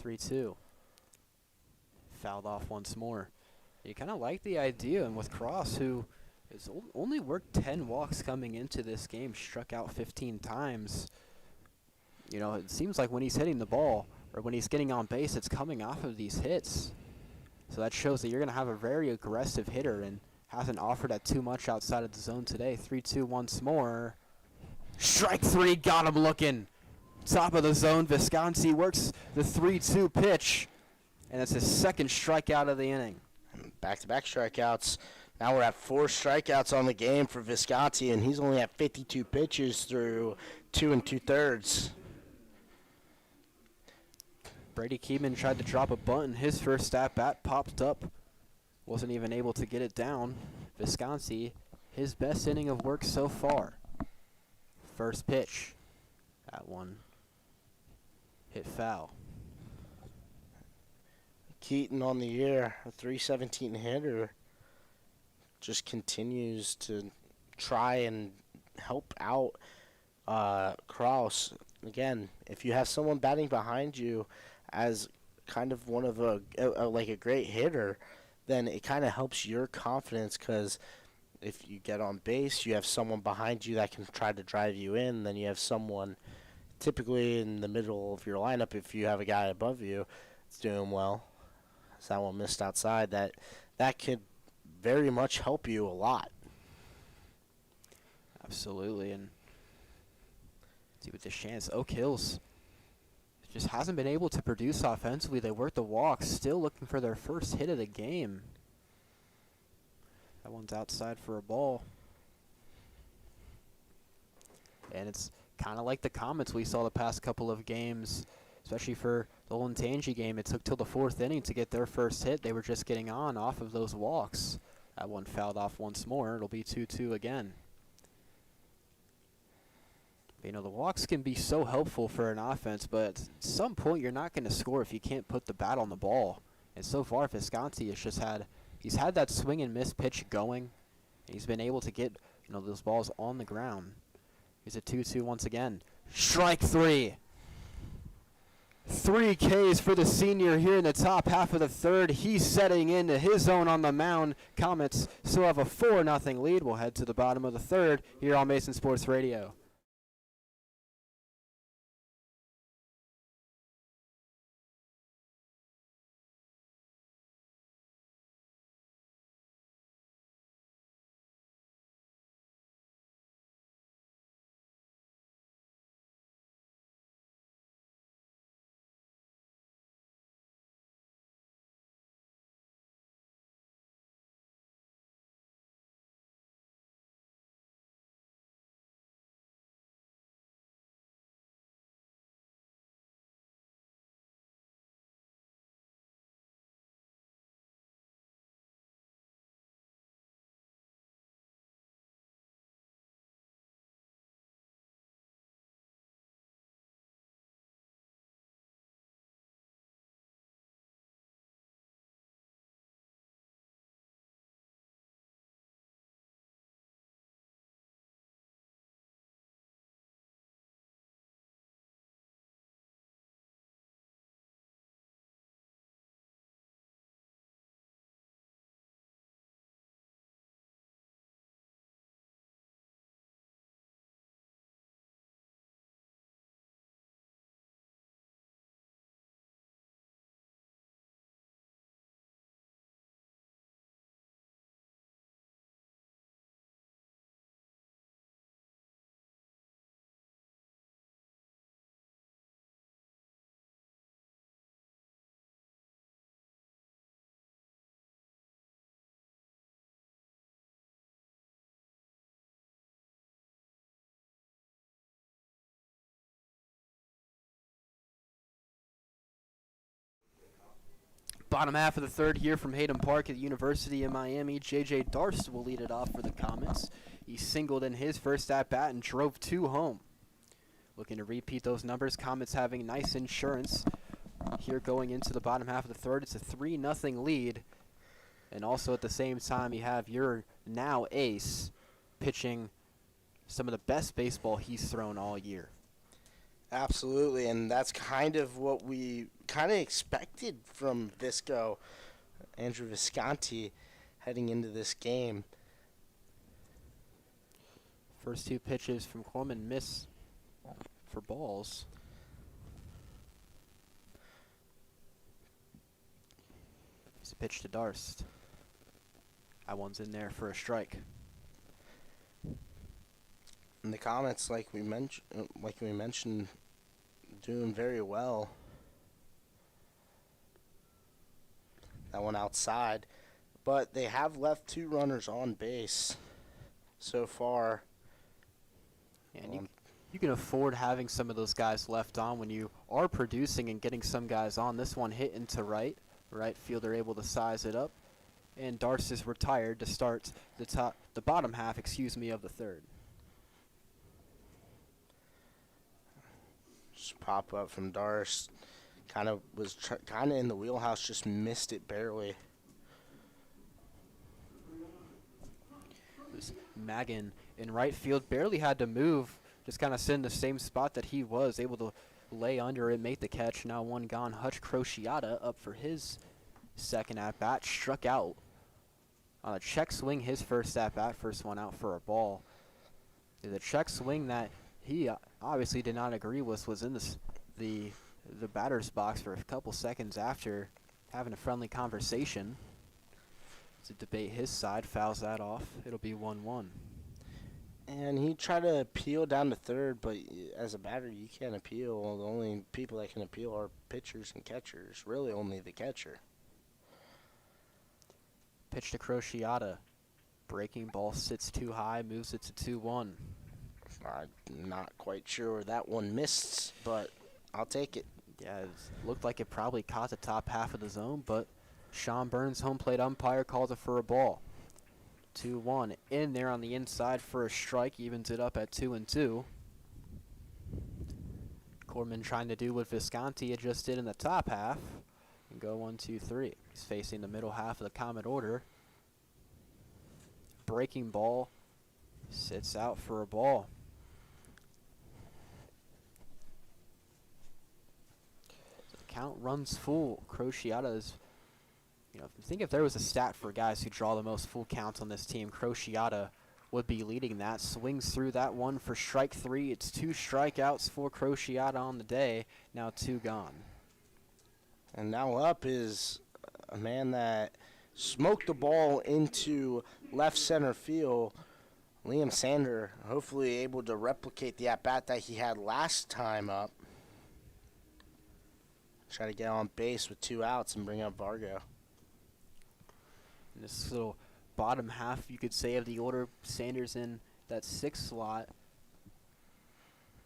3-2. Fouled off once more. You kind of like the idea, and with Cross, who has only worked 10 walks coming into this game, struck out 15 times. You know, it seems like when he's hitting the ball, or when he's getting on base, it's coming off of these hits. So that shows that you're going to have a very aggressive hitter, and hasn't offered that too much outside of the zone today. 3-2 once more. Strike 3, got him looking. Top of the zone, Visconti works the 3-2 pitch, and it's his second strikeout of the inning. Back-to-back strikeouts. Now we're at 4 strikeouts on the game for Visconti, and he's only at 52 pitches through 2 2/3. Brady Keeman tried to drop a bunt, and his first at-bat popped up. Wasn't even able to get it down. Visconti, his best inning of work so far. First pitch. That one hit foul. Keaton on the year, a 317 hitter, just continues to try and help out Kraus. Again, if you have someone batting behind you as kind of one of a great hitter, then it kind of helps your confidence, because if you get on base, you have someone behind you that can try to drive you in. Then you have someone typically in the middle of your lineup, if you have a guy above you that's doing well. So that one missed outside. That could very much help you a lot. Absolutely, and see with the chance, Oak Hills just hasn't been able to produce offensively. They work the walks, still looking for their first hit of the game. That one's outside for a ball. And it's kind of like the Comets we saw the past couple of games, especially for the Olentangy game. It took till the 4th inning to get their first hit. They were just getting on off of those walks. That one fouled off once more. It'll be 2-2 again. You know, the walks can be so helpful for an offense, but at some point you're not going to score if you can't put the bat on the ball. And so far, Visconti has just he's had that swing and miss pitch going. And he's been able to get, you know, those balls on the ground. He's a 2-2 once again. Strike 3. 3 Ks for the senior here in the top half of the 3rd. He's setting into his own on the mound. Comets still have a 4-0 lead. We'll head to the bottom of the 3rd here on Mason Sports Radio. Bottom half of the third here from Hayden Park at the University of Miami. J.J. Darst will lead it off for the Comets. He singled in his first at-bat and drove 2 home. Looking to repeat those numbers. Comets having nice insurance here going into the bottom half of the third. It's a 3-0 lead. And also at the same time, you have your now ace pitching some of the best baseball he's thrown all year. Absolutely, and that's kind of what we kind of expected from Visco, Andrew Visconti, heading into this game. First 2 pitches from Corman miss for balls. It's a pitch to Darst. That one's in there for a strike. And the Comets, like we mentioned, doing very well. That one outside, but they have left 2 runners on base so far. And you can afford having some of those guys left on when you are producing and getting some guys on. This one hit into right. Right fielder able to size it up. And Darst is retired to start the bottom half, of the third. Just pop up from Darst. Kind of was kind of in the wheelhouse, just missed it barely. It was Magan in right field, barely had to move, just kind of sit in the same spot that he was, able to lay under it, make the catch. Now one gone. Hutch Crociata up for his second at-bat, struck out on a check swing, his first at-bat, first one out for a ball. The check swing that he obviously did not agree with was in the batter's box for a couple seconds after having a friendly conversation. To debate his side, fouls that off. It'll be 1-1. And he tried to appeal down to third, but as a batter, you can't appeal. The only people that can appeal are pitchers and catchers. Really, only the catcher. Pitch to Crociata. Breaking ball sits too high, moves it to 2-1. I'm not quite sure where that one missed, but I'll take it. Yeah, it looked like it probably caught the top half of the zone, but Sean Burns, home plate umpire, calls it for a ball. 2-1 in there on the inside for a strike, evens it up at 2-2. Corman trying to do what Visconti just did in the top half and go 1-2-3. He's facing the middle half of the Comet order. Breaking ball sits out for a ball. So the count runs full. Crociata is, I think if there was a stat for guys who draw the most full counts on this team, Crociata would be leading that. Swings through that one for strike 3. It's 2 strikeouts for Crociata on the day. Now 2 gone. And now up is a man that smoked the ball into left center field. Liam Sander, hopefully able to replicate the at-bat that he had last time up. Try to get on base with 2 outs and bring up Vargo. In this little bottom half, you could say, of the order, Sanders in that 6th slot,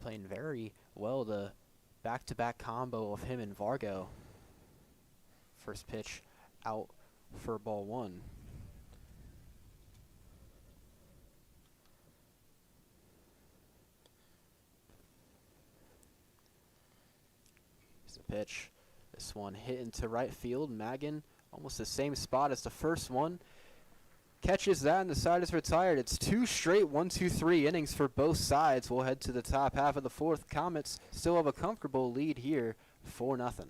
playing very well the back-to-back combo of him and Vargo. First pitch out for ball 1. Here's the pitch. This one hit into right field. Magan, almost the same spot as the first one. Catches that, and the side is retired. It's 2 straight 1-2-3 innings for both sides. We'll head to the top half of the 4th. Comets still have a comfortable lead here, 4-0.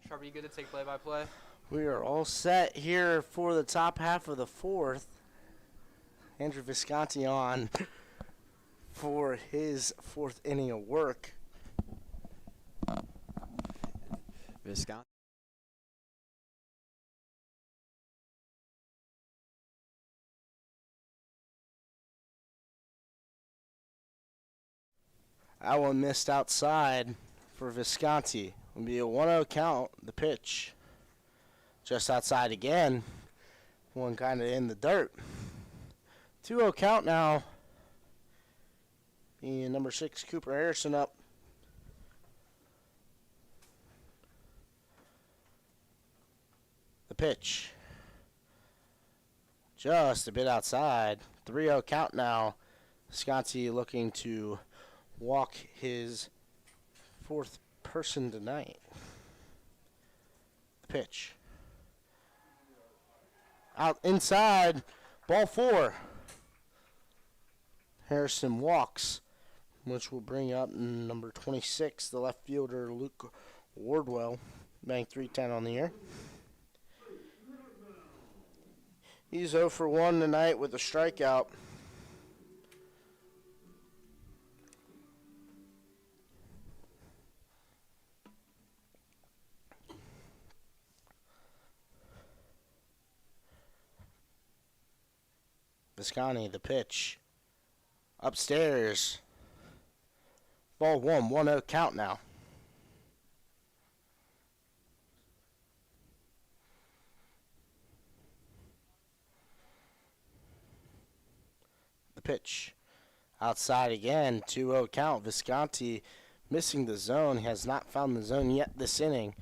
Sharp, are you good to take play-by-play? We are all set here for the top half of the fourth. Andrew Visconti on for his fourth inning of work. Visconti. That one missed outside for Visconti. It'll be a 1-0 count. The pitch just outside again. One kind of in the dirt. 2-0 count now. And number 6, Cooper Harrison up. The pitch. Just a bit outside. 3-0 count now. Visconti looking to walk his fourth person tonight. The pitch. Out inside. Ball 4. Harrison walks, which will bring up number 26, the left fielder, Luke Wardwell. Bang, 310 on the year. He's 0 for 1 tonight with a strikeout. Visconti, the pitch. Upstairs. Ball 1, 1-0 count now. The pitch. Outside again, 2-0 count. Visconti missing the zone. He has not found the zone yet this inning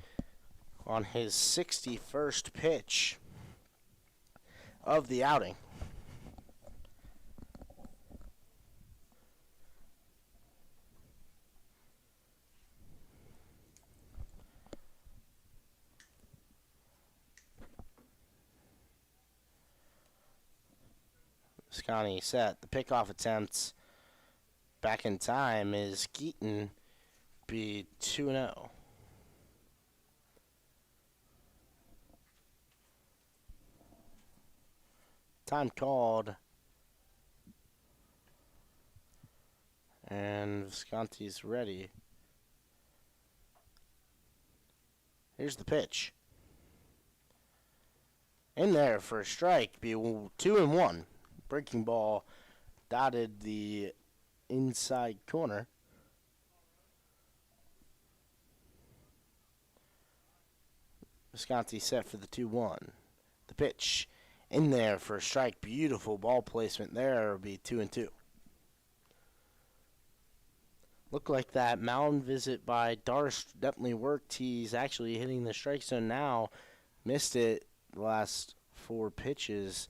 on his 61st pitch of the outing. Visconti set. The pickoff attempts back in time is Keaton be 2-0. Time called. And Visconti's ready. Here's the pitch. In there for a strike. Be 2-1. Breaking ball dotted the inside corner. Visconti set for the 2-1. The pitch in there for a strike. Beautiful ball placement there. It'll be 2-2. Looked like that mound visit by Darst definitely worked. He's actually hitting the strike zone now. Missed it the last 4 pitches.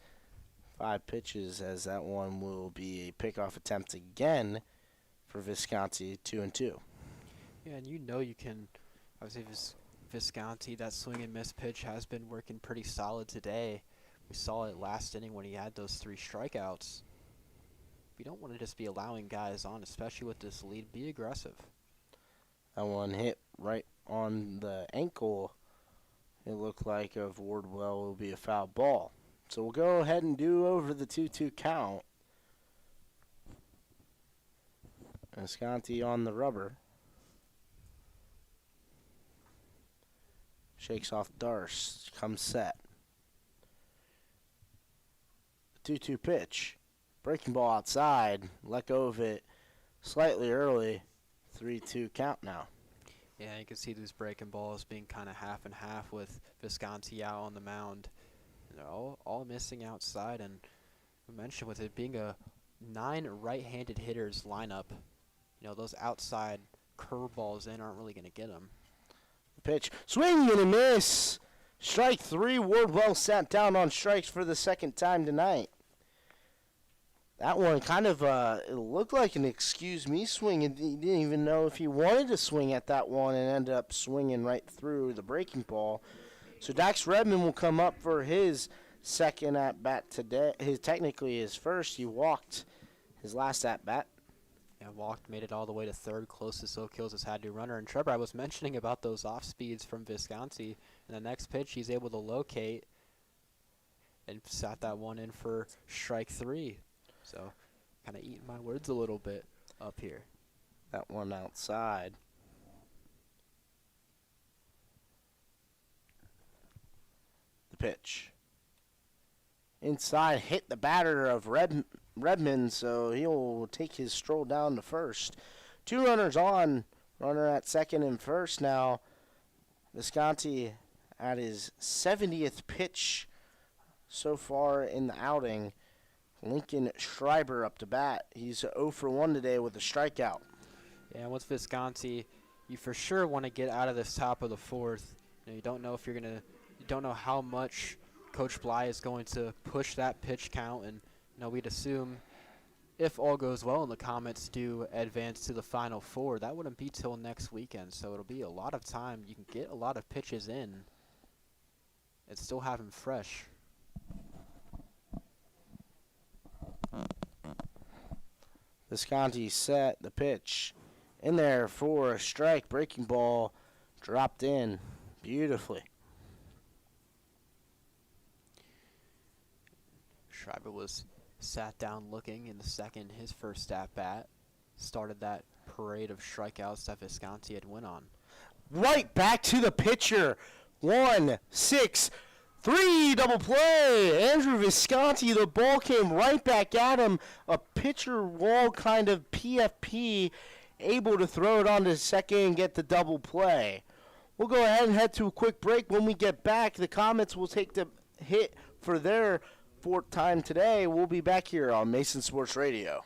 5 pitches, as that one will be a pickoff attempt again for Visconti, 2-2. Yeah, and you can, obviously, Visconti, that swing and miss pitch has been working pretty solid today. We saw it last inning when he had those 3 strikeouts. We don't want to just be allowing guys on, especially with this lead. Be aggressive. That one hit right on the ankle, it looked like, of Wardwell. Will be a foul ball. So we'll go ahead and do over the 2-2 count. Visconti on the rubber. Shakes off Darst. Comes set. 2-2 pitch. Breaking ball outside. Let go of it slightly early. 3-2 count now. Yeah, you can see these breaking balls being kind of half and half with Visconti out on the mound. They're all missing outside, and we mentioned with it being a 9 right-handed hitters lineup, those outside curveballs in aren't really going to get them. The pitch, swing and a miss. Strike 3. Wardwell sat down on strikes for the second time tonight. That one kind of it looked like an excuse me swing, and he didn't even know if he wanted to swing at that one, and ended up swinging right through the breaking ball. So Dax Redmond will come up for his second at bat today. Technically his first. He walked his last at bat. Yeah, walked, made it all the way to third, closest Oak Hills has had to runner. And Trevor, I was mentioning about those off speeds from Visconti. And the next pitch, he's able to locate and sat that one in for strike 3. So, kind of eating my words a little bit up here. That one outside. The pitch. Inside, hit the batter of Redmond, so he'll take his stroll down to first. 2 runners on, runner at second and first now. Visconti at his 70th pitch so far in the outing. Lincoln Schreiber up to bat. He's 0 for 1 today with a strikeout. Yeah, with Visconti, you for sure want to get out of this top of the 4th. You don't know if you don't know how much Coach Bly is going to push that pitch count, and we'd assume if all goes well and the Comets do advance to the Final Four, that wouldn't be till next weekend. So it'll be a lot of time. You can get a lot of pitches in and still have them fresh. Visconti set the pitch in there for a strike. Breaking ball dropped in beautifully. Schreiber was sat down looking in the second, his first at-bat. Started that parade of strikeouts that Visconti had went on. Right back to the pitcher. 1, 6, 3, double play. Andrew Visconti, the ball came right back at him. A pitcher wall kind of PFP, able to throw it on to second and get the double play. We'll go ahead and head to a quick break. When we get back, the Comets will take the hit for their 4th time today. We'll be back here on Mason Sports Radio.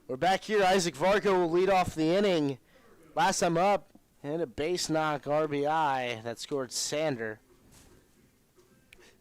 We're back here. Isaac Vargo will lead off the inning. Last time up, hit a base knock RBI that scored Sander.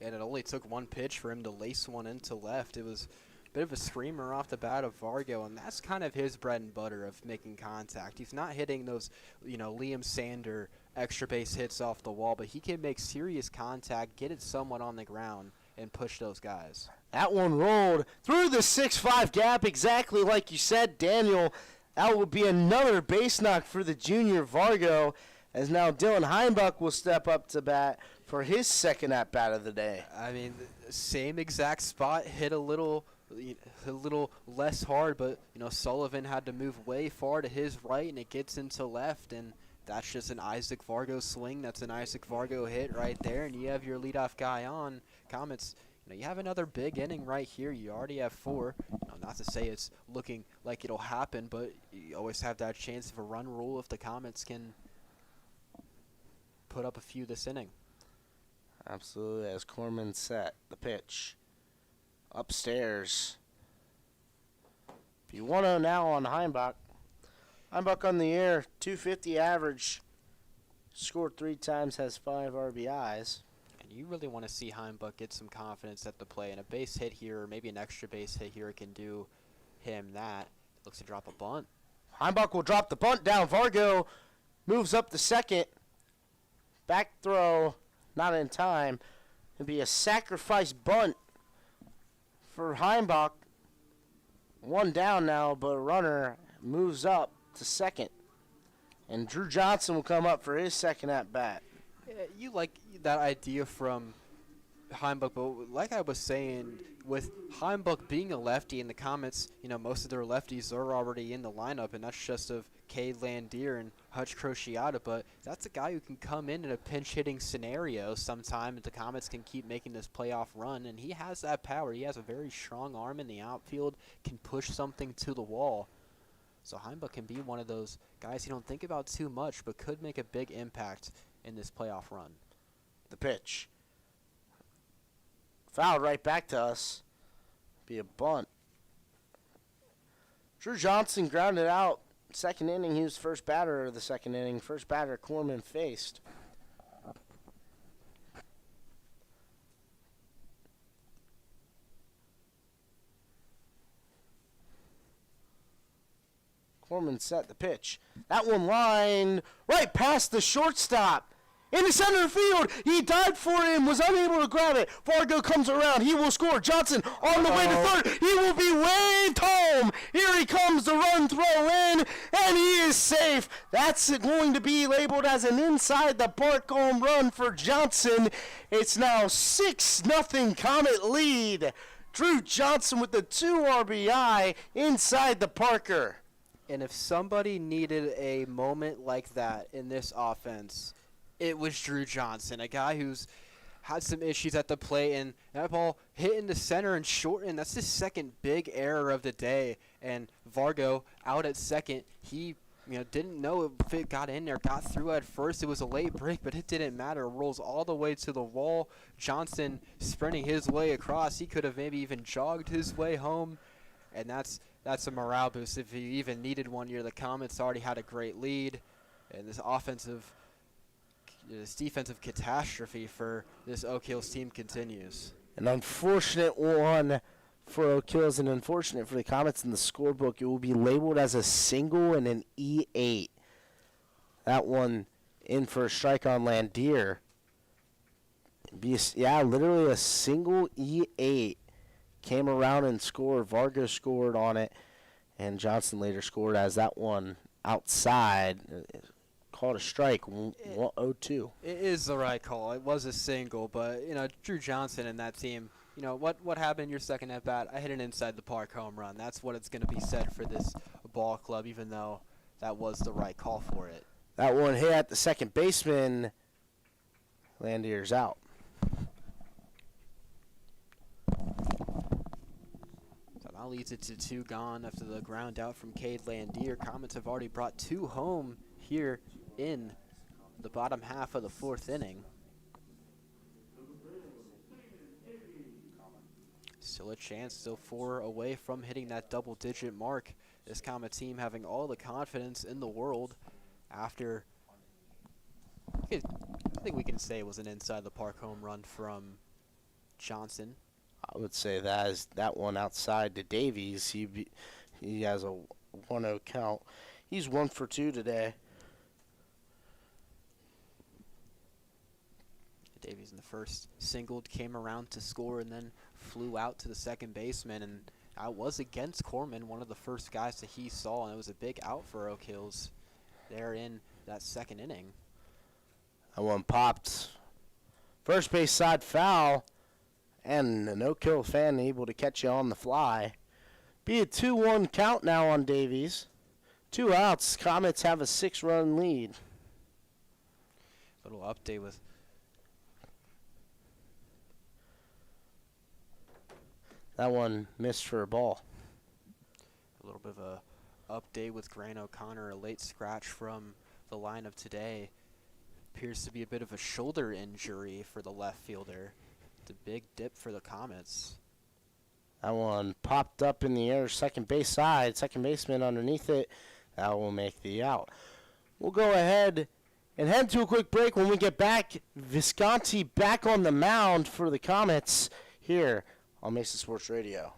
And it only took one pitch for him to lace one into left. It was a bit of a screamer off the bat of Vargo, and that's kind of his bread and butter of making contact. He's not hitting those, Liam Sander extra base hits off the wall, but he can make serious contact, get it somewhat on the ground, and push those guys. That one rolled through the 6-5 gap, exactly like you said, Daniel. That would be another base knock for the junior Vargo, as now Dylan Heimbach will step up to bat for his second at-bat of the day. I mean, same exact spot, hit a little less hard, but, Sullivan had to move way far to his right, and it gets into left, and that's just an Isaac Vargo swing. That's an Isaac Vargo hit right there, and you have your leadoff guy on. Comets, you have another big inning right here. You already have 4. Not to say it's looking like it'll happen, but you always have that chance of a run rule if the Comets can put up a few this inning. Absolutely, as Corman set the pitch. Upstairs. Be 1-0 now on Heimbach. Heimbach on the air, 250 average. Scored 3 times, has 5 RBIs. And you really want to see Heimbach get some confidence at the plate. And a base hit here, or maybe an extra base hit here, can do him that. Looks to drop a bunt. Heimbach will drop the bunt down. Vargo moves up to second. Back throw, not in time. It'll be a sacrifice bunt for Heimbach. 1 down now, but a runner moves up to second. And Drew Johnson will come up for his second at bat. Yeah, you like that idea from Heimbach, but like I was saying, with Heimbach being a lefty in the Comets, most of their lefties are already in the lineup, and that's just of Cade Landier and Hutch Crociata, but that's a guy who can come in a pinch-hitting scenario sometime if the Comets can keep making this playoff run, and he has that power. He has a very strong arm in the outfield, can push something to the wall. So Heimbach can be one of those guys you don't think about too much, but could make a big impact in this playoff run. The pitch. Fouled right back to us. Be a bunt. Drew Johnson grounded out. Second inning, he was first batter of the second inning. First batter Corman faced. Corman set the pitch. That one lined right past the shortstop. In the center field, he dived for him, was unable to grab it. Vargo comes around, he will score. Johnson on the way to third, he will be waved home. Here he comes, the run throw in, and he is safe. That's going to be labeled as an inside the park home run for Johnson. It's now 6-0 Comet lead. Drew Johnson with the 2 RBI inside the Parker. And if somebody needed a moment like that in this offense, it was Drew Johnson, a guy who's had some issues at the plate, and that ball hit in the center and short, and that's his second big error of the day. And Vargo out at second, he didn't know if it got in there, got through at first. It was a late break, but it didn't matter. It rolls all the way to the wall. Johnson sprinting his way across. He could have maybe even jogged his way home, and that's a morale boost if you even needed one. The Comets already had a great lead, and this defensive catastrophe for this Oak Hills team continues. An unfortunate one for Oak Hills and unfortunate for the Comets in the scorebook. It will be labeled as a single and an E8. That one in for a strike on Landier. Literally a single E8. Came around and scored. Vargo scored on it, and Johnson later scored as that one outside. Called a strike, 0-2. It is the right call. It was a single, but Drew Johnson and that team. What happened in your second at bat? I hit an inside the park home run. That's what it's going to be said for this ball club, even though that was the right call for it. That one hit at the second baseman. Landier's out. So that leads it to 2 gone after the ground out from Cade Landier. Comets have already brought 2 home here in the bottom half of the 4th inning. Still a chance, still 4 away from hitting that double-digit mark. This Comet team having all the confidence in the world after, I think we can say it was an inside-the-park home run from Johnson. I would say that one outside to Davies. He has a 1-0 count. He's 1 for 2 today. Davies in the first singled, came around to score, and then flew out to the second baseman, and that was against Corman, one of the first guys that he saw, and it was a big out for Oak Hills there in that second inning. That one popped. First base side foul, and an Oak Hill fan able to catch you on the fly. Be a 2-1 count now on Davies. 2 outs. Comets have a 6-run lead. Little update with that one missed for a ball. a little bit of a update with Grant O'Connor, a late scratch from the lineup today. Appears to be a bit of a shoulder injury for the left fielder. It's a big dip for the Comets. That one popped up in the air, second base side, second baseman underneath it. That will make the out. We'll go ahead and head to a quick break. When we get back, Visconti back on the mound for the Comets here on Mesa Sports Radio.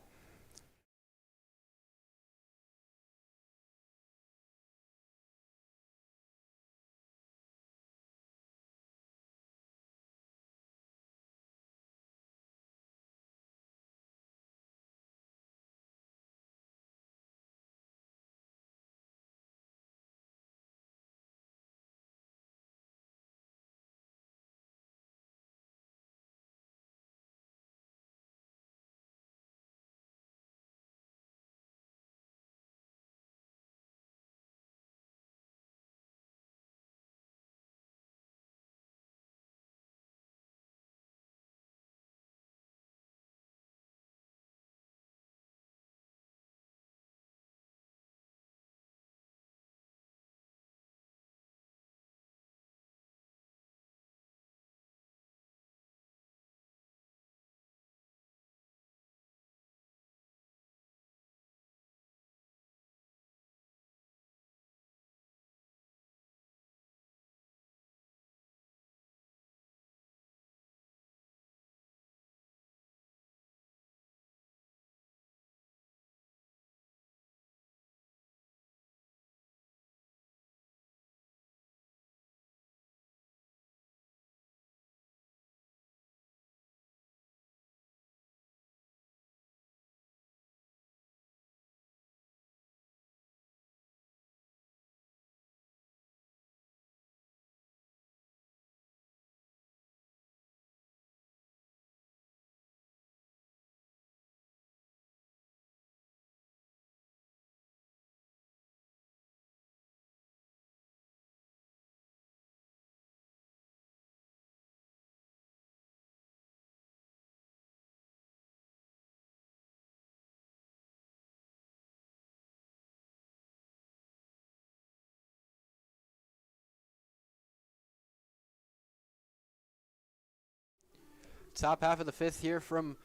Top half of the fifth here from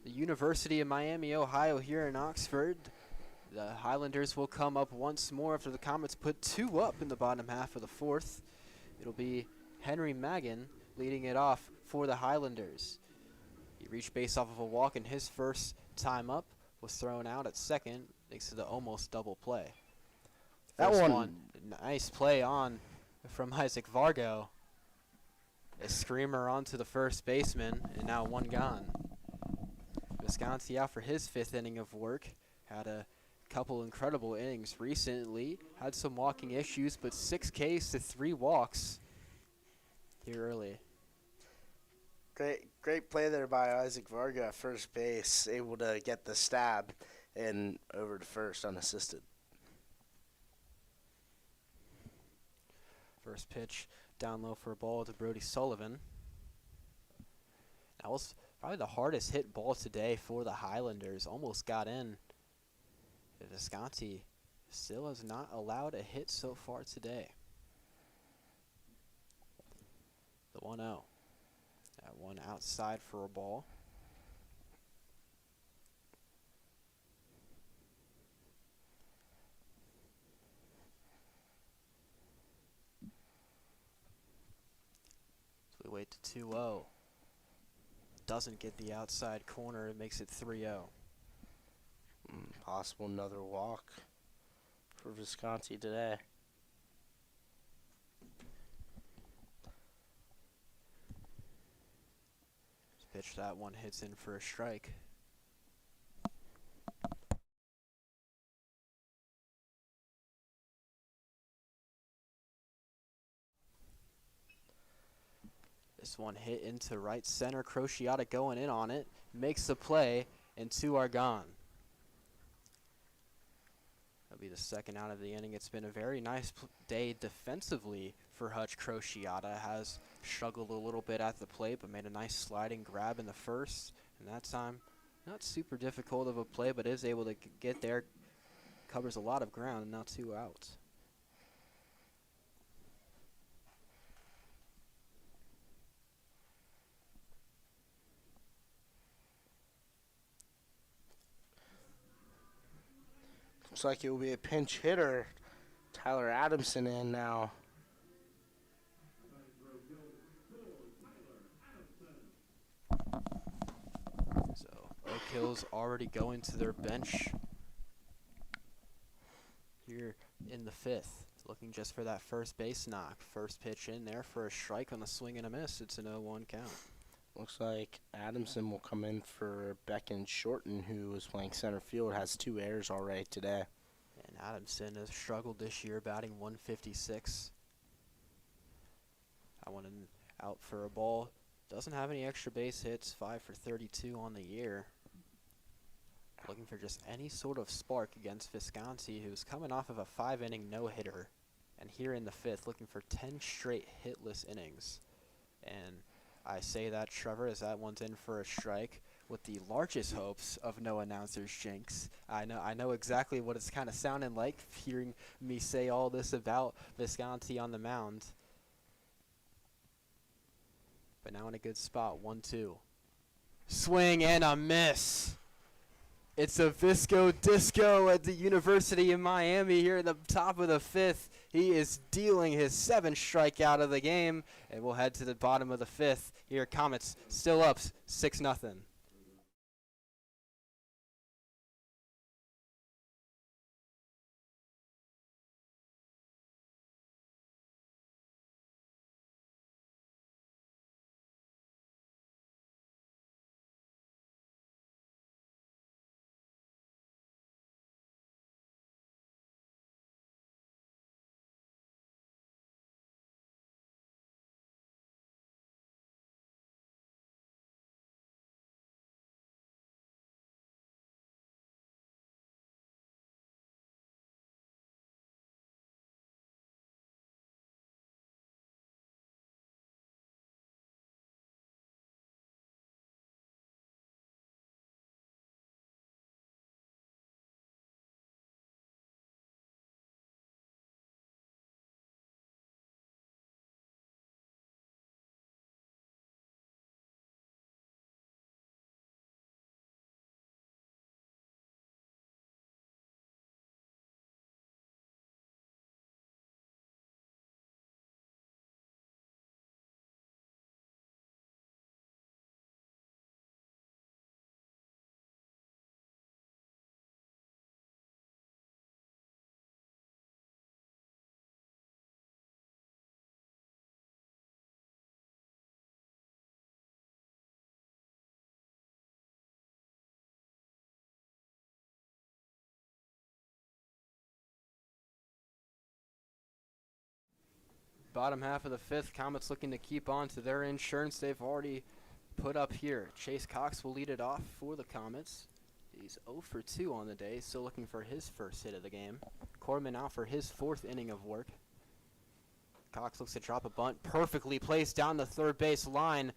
the University of Miami, Ohio, here in Oxford. The Highlanders will come up once more after the Comets put 2 up in the bottom half of the fourth. It'll be Henry Magan leading it off for the Highlanders. He reached base off of a walk, and his first time up was thrown out at second thanks to the almost double play. That First one, nice play on from Isaac Vargo. A screamer onto the first baseman, and now one gone. Visconti out for his 5th inning of work. Had a couple incredible innings recently. Had some walking issues, but 6 Ks to 3 walks here early. Great play there by Isaac Varga at first base, able to get the stab and over to first unassisted. First pitch down low for a ball to Brody Sullivan. That was probably the hardest hit ball today for the Highlanders. Almost got in. Visconti still has not allowed a hit so far today. The 1-0. That one outside for a ball. So we wait to 2-0. Doesn't get the outside corner. It makes it 3-0. Possible another walk for Visconti today. Pitch that one hits in for a strike. This one hit into right center. Crociata going in on it. Makes the play, and 2 are gone. That'll be the second out of the inning. It's been a very nice day defensively for Hutch Crociata. Has struggled a little bit at the plate, but made a nice sliding grab in the first. And that time, not super difficult of a play, but is able to get there. Covers a lot of ground, and now 2 outs. Looks like it will be a pinch hitter. Tyler Adamson in now. So Oak Hill's already going to their bench here in the 5th. Looking just for that first base knock. First pitch in there for a strike on the swing and a miss. It's an 0-1 count. Looks like Adamson will come in for Becken Shorten, who is playing center field, has 2 errors already today. And Adamson has struggled this year, batting 156. That one out for a ball. Doesn't have any extra base hits, 5 for 32 on the year. Looking for just any sort of spark against Visconti, who's coming off of a 5-inning no-hitter. And here in the 5th, looking for 10 straight hitless innings. And I say that, Trevor, as that one's in for a strike with the largest hopes of no announcer's jinx. I know exactly what it's kind of sounding like hearing me say all this about Visconti on the mound. But now in a good spot, 1-2. Swing and a miss. It's a Visco Disco at the University of Miami here at the top of the 5th. He is dealing his 7th strikeout of the game, and we'll head to the bottom of the 5th. Here, Comets still up 6-0. Bottom half of the 5th, Comets looking to keep on to their insurance they've already put up here. Chase Cox will lead it off for the Comets. He's 0 for 2 on the day, still looking for his first hit of the game. Corman out for his 4th inning of work. Cox looks to drop a bunt, perfectly placed down the third base line.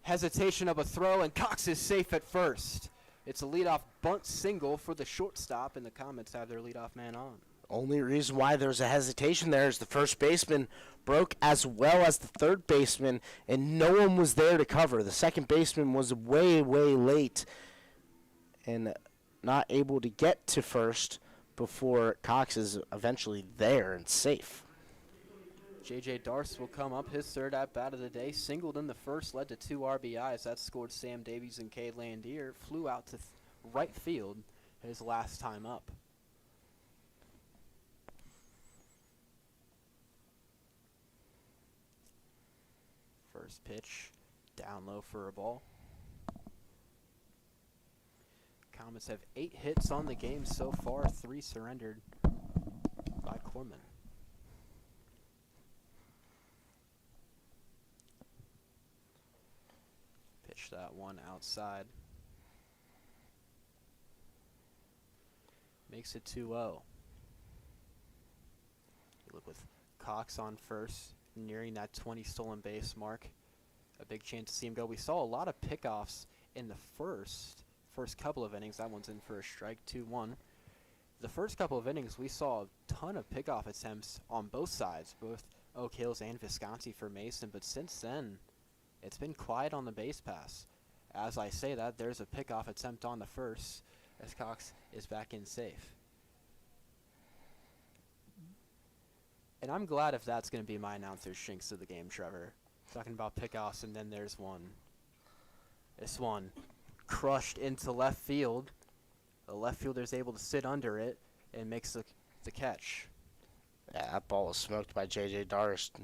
Hesitation of a throw, and Cox is safe at first. It's a leadoff bunt single for the shortstop, and the Comets have their leadoff man on. Only reason why there's a hesitation there is the first baseman broke as well as the third baseman, and no one was there to cover. The second baseman was way, way late and not able to get to first before Cox is eventually there and safe. J.J. Darce will come up, his 3rd at-bat of the day. Singled in the first, led to 2 RBIs. That scored Sam Davies and Cade Landier. Flew out to right field his last time up. First pitch, down low for a ball. Comets have 8 hits on the game so far, 3 surrendered by Corman. Pitch that one outside. Makes it 2-0. You look with Cox on first, nearing that 20 stolen base mark. A big chance to see him go. We saw a lot of pickoffs in the first couple of innings. That one's in for a strike, 2-1. The first couple of innings, we saw a ton of pickoff attempts on both sides, both Oak Hills and Visconti for Mason, but since then, it's been quiet on the base pass. As I say that, there's a pickoff attempt on the first, as Cox is back in safe. And I'm glad if that's going to be my announcer's shinks of the game, Trevor. Talking about pickoffs, and then there's one. This one crushed into left field. The left fielder's able to sit under it and makes the catch. Yeah, that ball was smoked by J.J. Darst.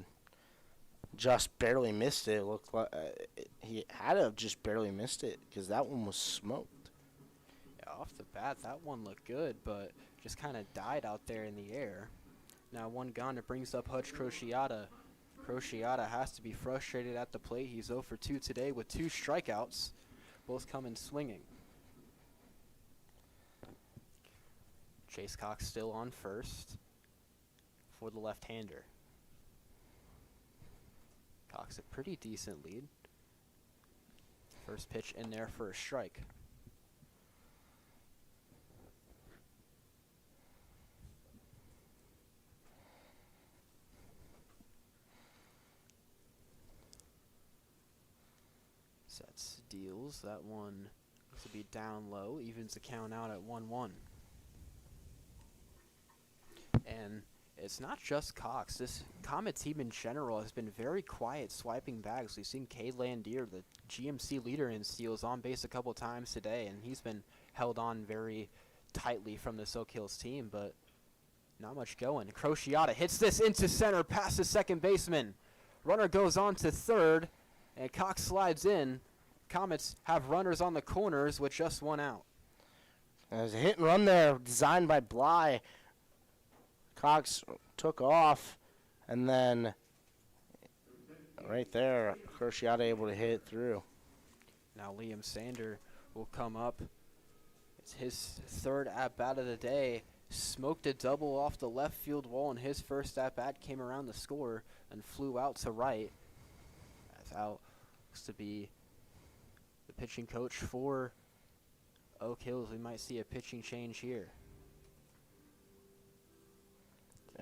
Just barely missed it. It looked like he had to have just barely missed it because that one was smoked. Yeah, off the bat, that one looked good, but just kind of died out there in the air. Now one gone. It brings up Hutch Crociata. Crociata has to be frustrated at the plate. He's 0 for 2 today with 2 strikeouts, both coming swinging. Chase Cox still on first for the left-hander. Cox a pretty decent lead. First pitch in there for a strike. Sets, deals. That one looks to be down low. Evens the count out at 1-1. And it's not just Cox. This Comet team in general has been very quiet swiping bags. We've seen Cade Landier, the GMC leader in steals, on base a couple times today, and he's been held on very tightly from this Oak Hills team, but not much going. Crociata hits this into center past the second baseman. Runner goes on to third, and Cox slides in. Comets have runners on the corners with just 1 out. There's a hit and run there designed by Bly. Cox took off, and then right there, Crociata able to hit it through. Now Liam Sander will come up. It's his 3rd at-bat of the day. Smoked a double off the left field wall, and his first at-bat came around the score and flew out to right. As out looks to be the pitching coach for Oak Hills. We might see a pitching change here.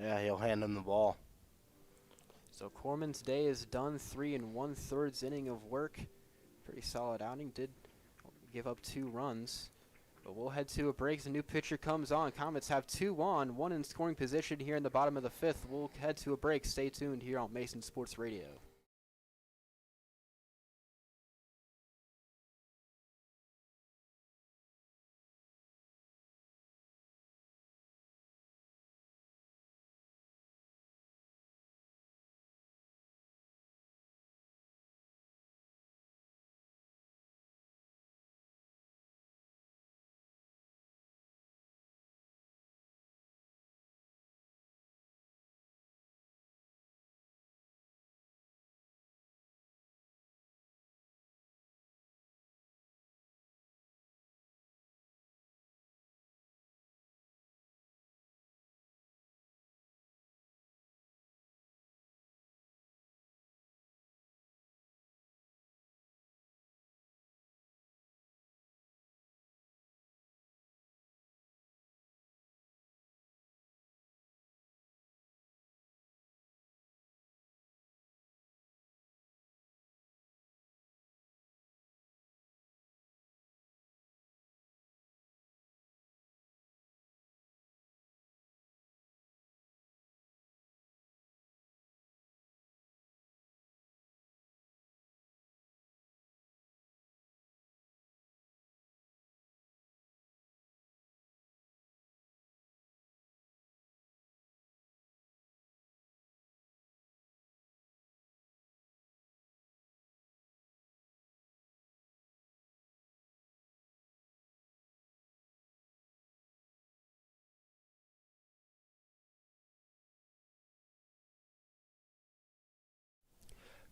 Yeah, he'll hand him the ball. So Corman's day is done. 3 1/3 inning of work. Pretty solid outing. Did give up 2 runs. But we'll head to a break. The new pitcher comes on. Comets have 2 on, 1 in scoring position here in the bottom of the 5th. We'll head to a break. Stay tuned here on Mason Sports Radio.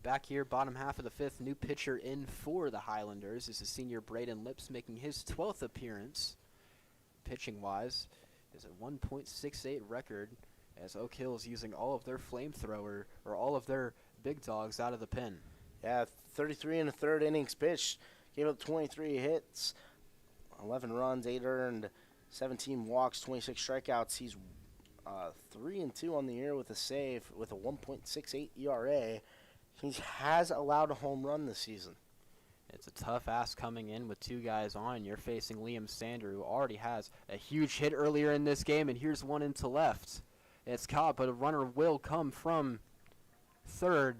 Back here, bottom half of the 5th, new pitcher in for the Highlanders is the senior Braden Lips, making his 12th appearance. Pitching-wise, is a 1.68 record, as Oak Hills using all of their flamethrower, or all of their big dogs out of the pen. Yeah, 33 1/3 innings pitched. Gave up 23 hits, 11 runs, 8 earned, 17 walks, 26 strikeouts. He's 3-2 on the year with a save, with a 1.68 ERA. He has allowed a home run this season. It's a tough ask coming in with 2 guys on. You're facing Liam Sander, who already has a huge hit earlier in this game, and here's one into left. It's caught, but a runner will come from third.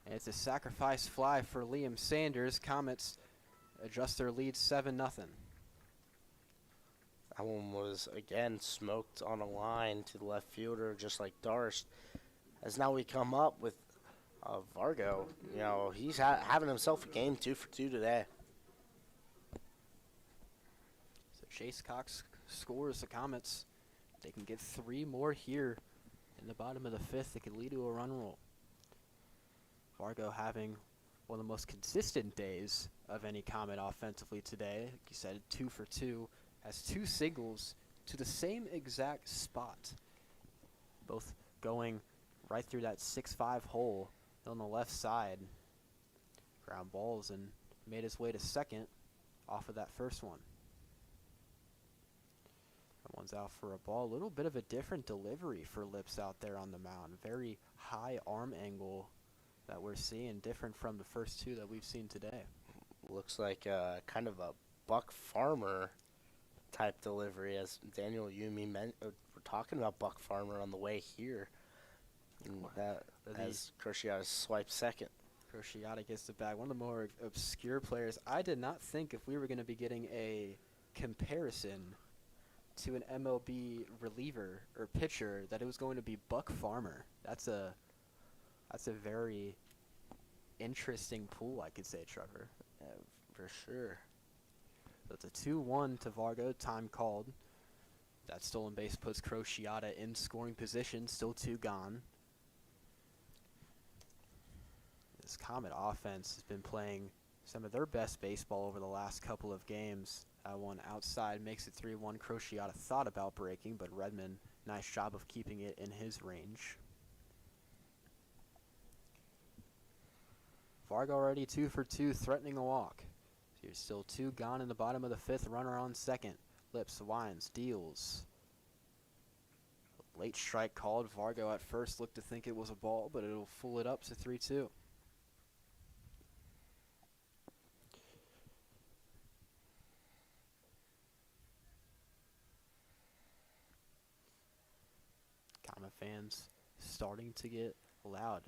And it's a sacrifice fly for Liam Sanders. Comets adjust their lead 7-0. That one was, again, smoked on a line to the left fielder, just like Darst. As now we come up with Vargo. You know, he's having himself a game 2 for 2 today. So Chase Cox scores the Comets. They can get 3 more here in the bottom of the 5th. It could lead to a run roll. Vargo having one of the most consistent days of any Comet offensively today. Like you said, 2 for 2. Has 2 singles to the same exact spot. Both going right through that 6-5 hole on the left side. Ground balls and made his way to second off of that first one. That one's out for a ball. A little bit of a different delivery for Lips out there on the mound. Very high arm angle that we're seeing, different from the first 2 that we've seen today. Looks like kind of a Buck Farmer type delivery, as Daniel Yumi we're talking about Buck Farmer on the way here. And that as Cruciata swipes second. Cruciata gets the bag. One of the more obscure players. I did not think if we were going to be getting a comparison to an MLB reliever or pitcher that it was going to be Buck Farmer. That's a very interesting pool, I could say, Trevor. Yeah, for sure. So it's a 2-1 to Vargo, time called. That stolen base puts Cruciata in scoring position, still 2 gone. This Comet offense has been playing some of their best baseball over the last couple of games. That one outside makes it 3-1. Cruciata thought about breaking, but Redmond, nice job of keeping it in his range. Vargo already 2 for 2, threatening a walk. So you're still 2 gone in the bottom of the 5th, runner on second. Lips, winds, deals. Late strike called. Vargo at first looked to think it was a ball, but it'll fool it up to 3-2. Comet fans starting to get loud.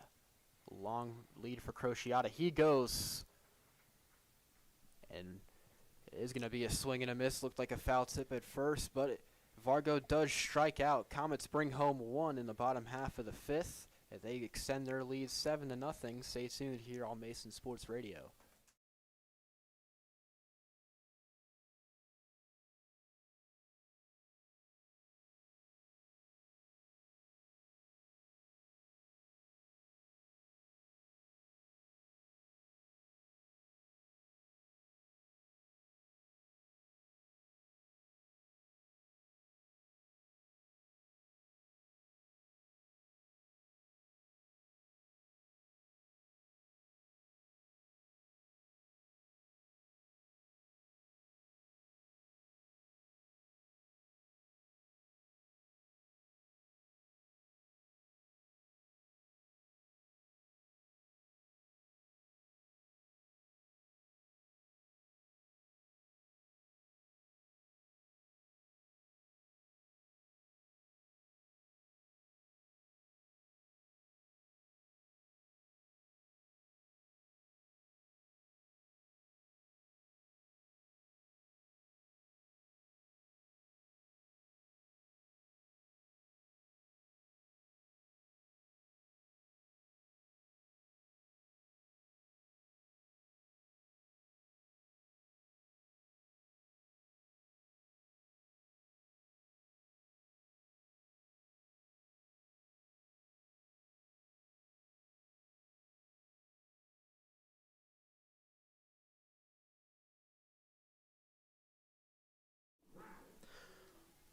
Long lead for Cruciata. He goes. And it is going to be a swing and a miss. Looked like a foul tip at first, but Vargo does strike out. Comets bring home 1 in the bottom half of the 5th. If they extend their lead 7-0, stay tuned here on Mason Sports Radio.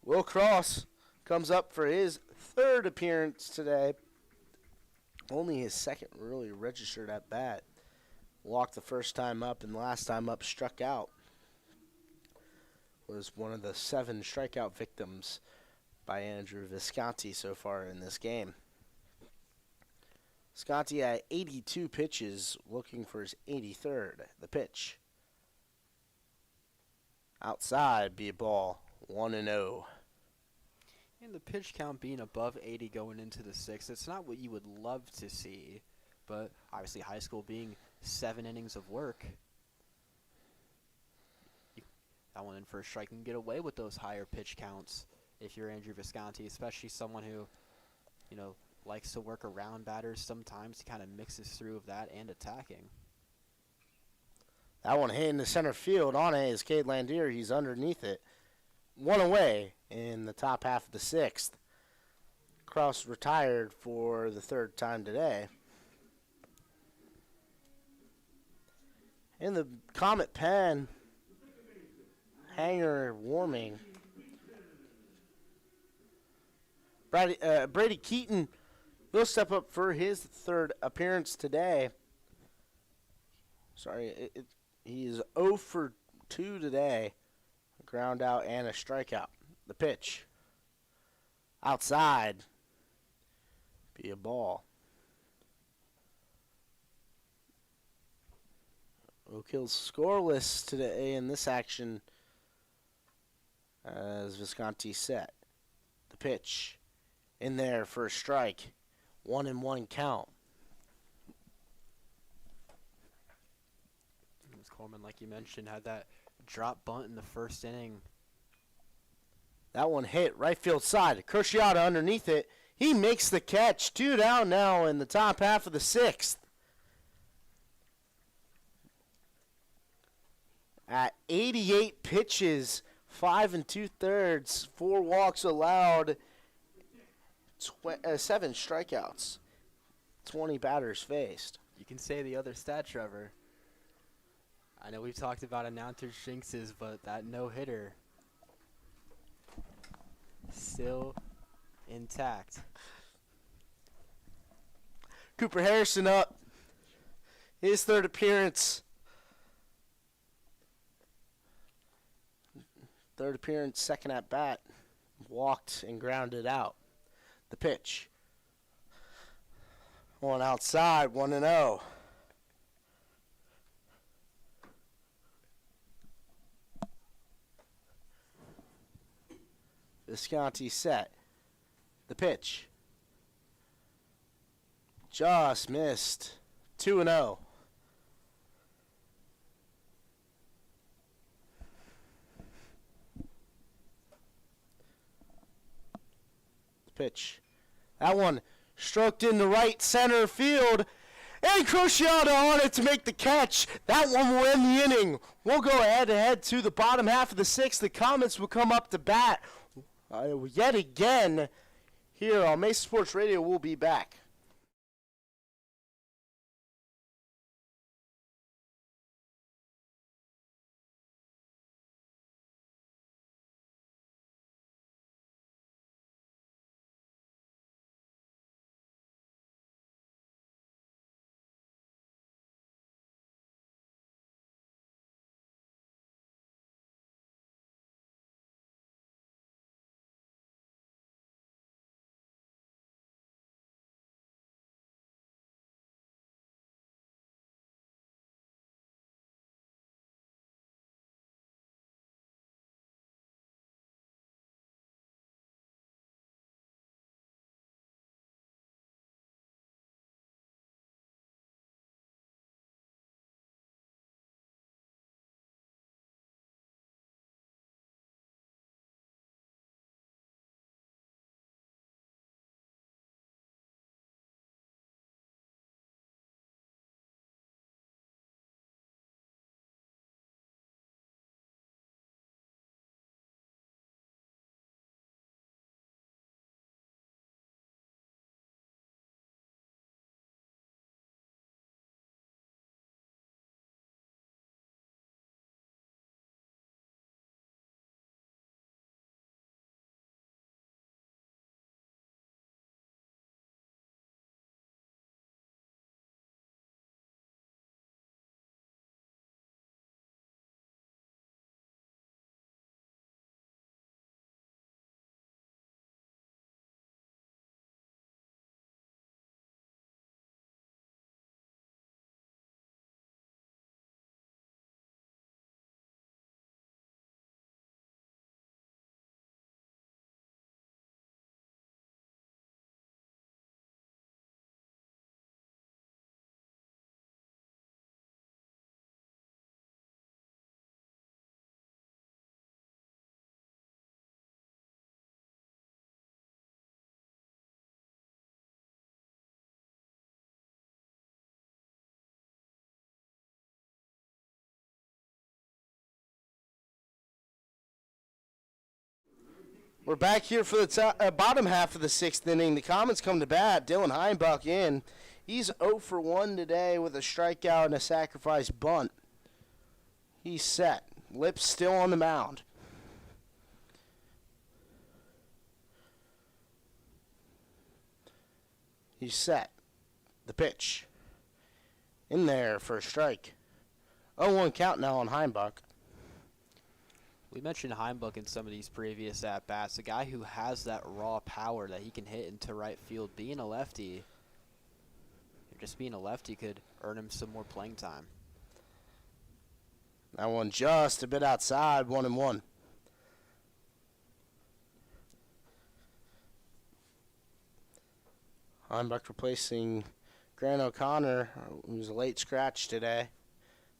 Will Cross comes up for his 3rd appearance today. Only his 2nd really registered at bat. Walked the first time up, and last time up struck out. Was one of the 7 strikeout victims by Andrew Visconti so far in this game. Visconti at 82 pitches, looking for his 83rd. The pitch. Outside, be a ball. 1-0. And the pitch count being above 80 going into the sixth, it's not what you would love to see. But obviously high school being 7 innings of work, that one in for a strike can get away with those higher pitch counts if you're Andrew Visconti, especially someone who, likes to work around batters sometimes. He kind of mixes through of that and attacking. That one hit in the center field on it is Cade Landier. He's underneath it. One away in the top half of the sixth. Kraus retired for the third time today. In the Comet Pen, hangar warming. Brady Keaton will step up for his third appearance today. Sorry, he is 0 for 2 today. A ground out and a strikeout. The pitch. Outside. Be a ball. Oak Hill's scoreless today in this action as Visconti set. The pitch. In there for a strike. 1-1 count. Coleman, like you mentioned, had that drop bunt in the first inning. That one hit right field side. Cruciata underneath it. He makes the catch. 2 down now in the top half of the sixth. At 88 pitches, 5 2/3, 4 walks allowed, 7 strikeouts, 20 batters faced. You can say the other stat, Trevor. I know we've talked about announcers' jinxes, but that no-hitter still intact. Cooper Harrison up. His third appearance. Third appearance, second at bat. Walked and grounded out. The pitch. One outside, 1-0. Visconti set. The pitch. Just missed. 2-0. The pitch. That one stroked into right center field. And Cruciata on it to make the catch. That one will end the inning. We'll go head to the bottom half of the sixth. The Comets will come up to bat yet again here on Mesa Sports Radio. We'll be back. We're back here for the bottom half of the 6th inning. The Comets come to bat. Dylan Heimbach in. He's 0 for 1 today with a strikeout and a sacrifice bunt. He's set. Lips still on the mound. He's set. The pitch. In there for a strike. 0-1 count now on Heimbach. We mentioned Heimbach in some of these previous at-bats, a guy who has that raw power that he can hit into right field. Being a lefty, or just being a lefty, could earn him some more playing time. That one just a bit outside, 1-1. Heimbach replacing Grant O'Connor, who's a late scratch today.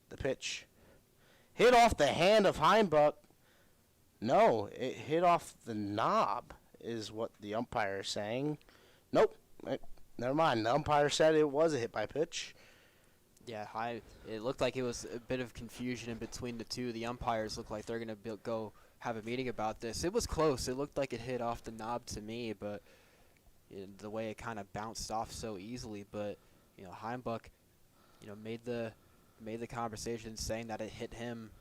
The pitch. Hit off the hand of Heimbach. No, it hit off the knob, is what the umpire is saying. Nope. Never mind. The umpire said it was a hit by pitch. Yeah, it looked like it was a bit of confusion in between the two. The umpires look like they're going to go have a meeting about this. It was close. It looked like it hit off the knob to me, but the way it kind of bounced off so easily. But, Heimbach, made the conversation saying that it hit him.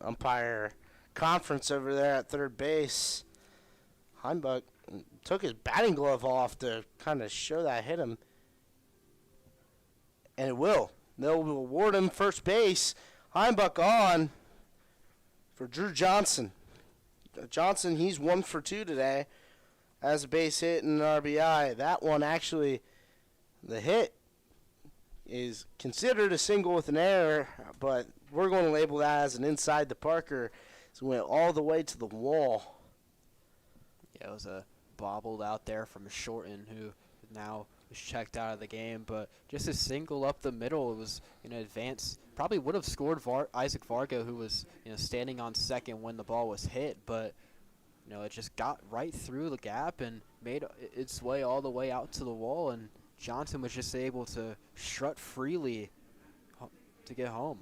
Umpire conference over there at third base. Heimbach took his batting glove off to kind of show that hit him. And it will. They'll award him first base. Heimbach on for Drew Johnson. Johnson, he's 1 for 2 today. Has a base hit and an RBI. That one actually, the hit is considered a single with an error, but we're going to label that as an inside the Parker. So it went all the way to the wall. Yeah, it was a bobbled out there from Shorten, who now was checked out of the game. But just a single up the middle, it was in advance. Probably would have scored Isaac Vargo, who was standing on second when the ball was hit, but it just got right through the gap and made its way all the way out to the wall, and Johnson was just able to strut freely to get home.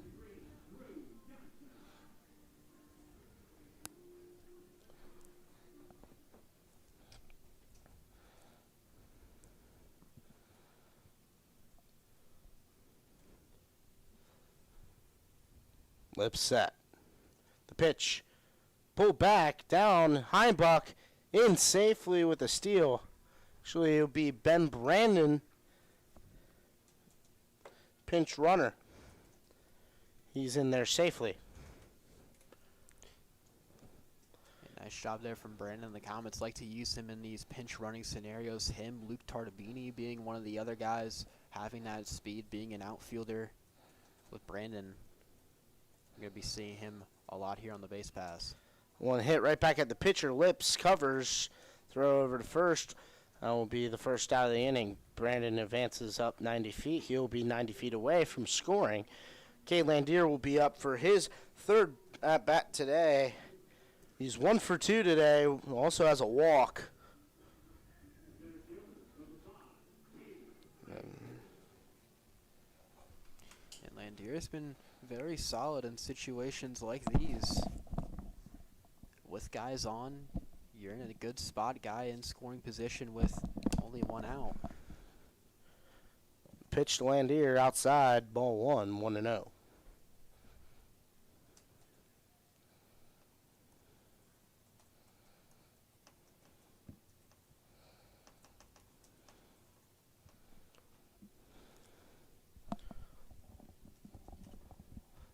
Lips set. The pitch. Pull back, down, Heimbach in safely with a steal. Actually, it'll be Ben Brandon, pinch runner. He's in there safely. Nice job there from Brandon. The Comets like to use him in these pinch running scenarios. Him, Luke Tartabini being one of the other guys, having that speed, being an outfielder. With Brandon, I'm going to be seeing him a lot here on the base pass. One hit right back at the pitcher. Lips covers. Throw over to first. That will be the first out of the inning. Brandon advances up 90 feet. He'll be 90 feet away from scoring. Kay Landier will be up for his third at-bat today. He's 1 for 2 today. Also has a walk. And Landier's been very solid in situations like these. With guys on, you're in a good spot, guy in scoring position with only one out. Pitch to Landier outside, ball 1, 1-0.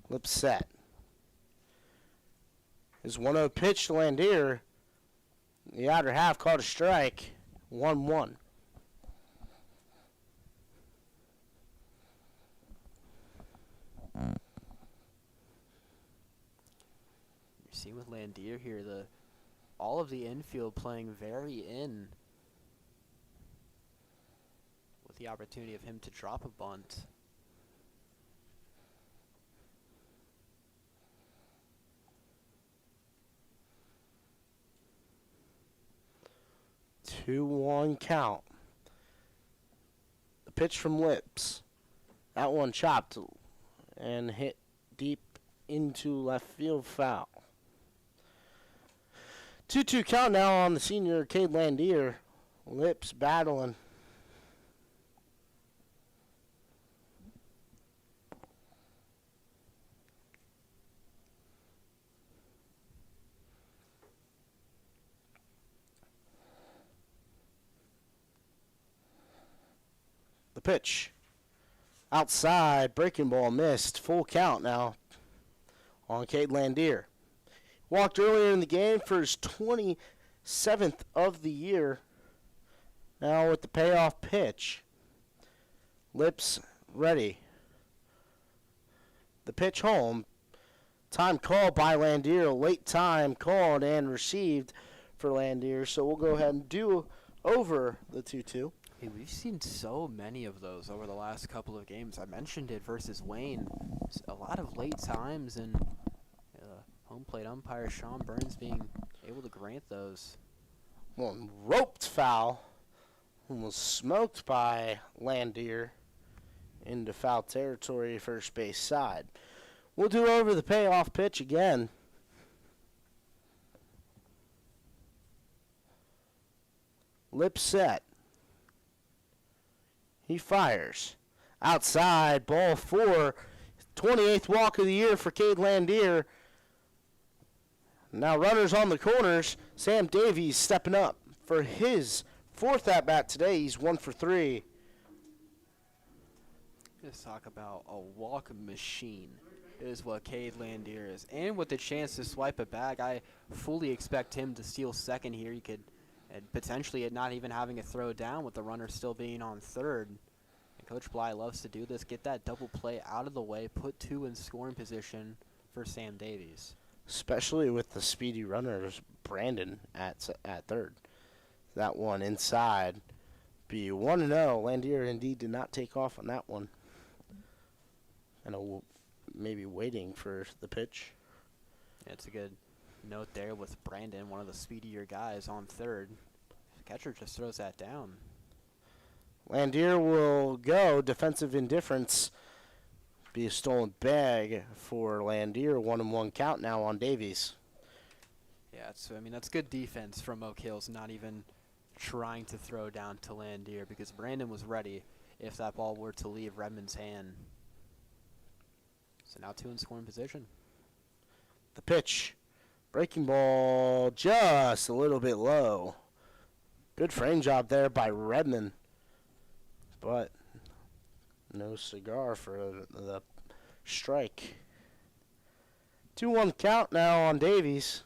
Lips set. His 1-0 pitch to Landier. The outer half called a strike. 1-1. You see with Landier here, all of the infield playing very in, with the opportunity of him to drop a bunt. Two-one count. The pitch from Lips. That one chopped and hit deep into left field, foul. 2-2 count now on the senior Cade Landier. Lips battling. The pitch. Outside, breaking ball missed. Full count now on Cade Landier. Walked earlier in the game for his 27th of the year. Now with the payoff pitch. Lips ready. The pitch home. Time called by Landier. Late time called and received for Landier. So we'll go ahead and do over the 2-2. Hey, we've seen so many of those over the last couple of games. I mentioned it versus Wayne. A lot of late times, and home plate umpire Sean Burns being able to grant those. One roped foul. Was smoked by Landier into foul territory, first base side. We'll do over the payoff pitch again. Lip set. He fires. Outside, ball 4. 28th walk of the year for Cade Landier. Now runners on the corners. Sam Davies stepping up for his 4th at-bat today. He's 1 for 3. Let's talk about a walk machine is what Cade Landier is. And with the chance to swipe it back, I fully expect him to steal second here. He could potentially not even having a throw down with the runner still being on third. And Coach Bly loves to do this, get that double play out of the way, put 2 in scoring position for Sam Davies. Especially with the speedy runners, Brandon at third. That one inside. Be 1-0. Landier indeed did not take off on that one. And maybe waiting for the pitch. Yeah, it's a good note there with Brandon, one of the speedier guys on third. Catcher just throws that down. Landier will go. Defensive indifference. Be a stolen bag for Landier. 1-1 count now on Davies. Yeah, that's good defense from Oak Hills, not even trying to throw down to Landier because Brandon was ready if that ball were to leave Redmond's hand. So now 2 in scoring position. The pitch. Breaking ball just a little bit low. Good frame job there by Redmond. But no cigar for the strike. 2-1 count now on Davies.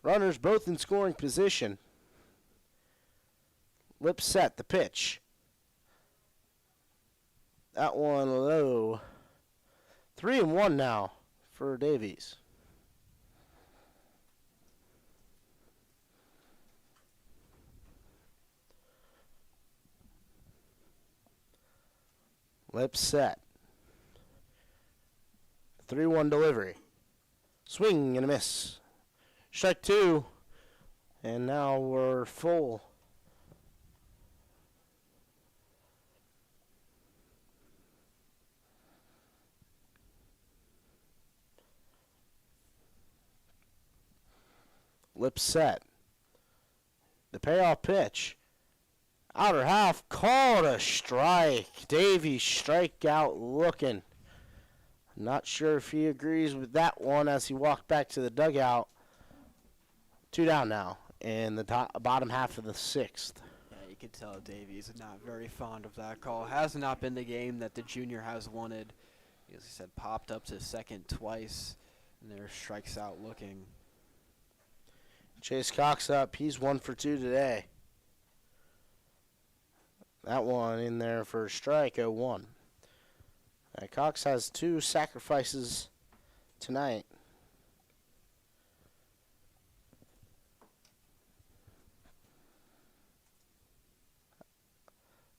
Runners both in scoring position. Lip set, the pitch. That one low. 3-1 now for Davies. Lip set. 3-1 delivery. Swing and a miss. Strike 2. And now we're full. Lip set. The payoff pitch. Outer half called a strike. Davies strikeout looking. Not sure if he agrees with that one as he walked back to the dugout. 2 down now in the bottom half of the 6th. Yeah, you can tell Davies is not very fond of that call. Has not been the game that the junior has wanted. As he said, popped up to second twice, and there strikes out looking. Chase Cox up. He's 1 for 2 today. That one in there for a strike, 0-1. Cox has 2 sacrifices tonight.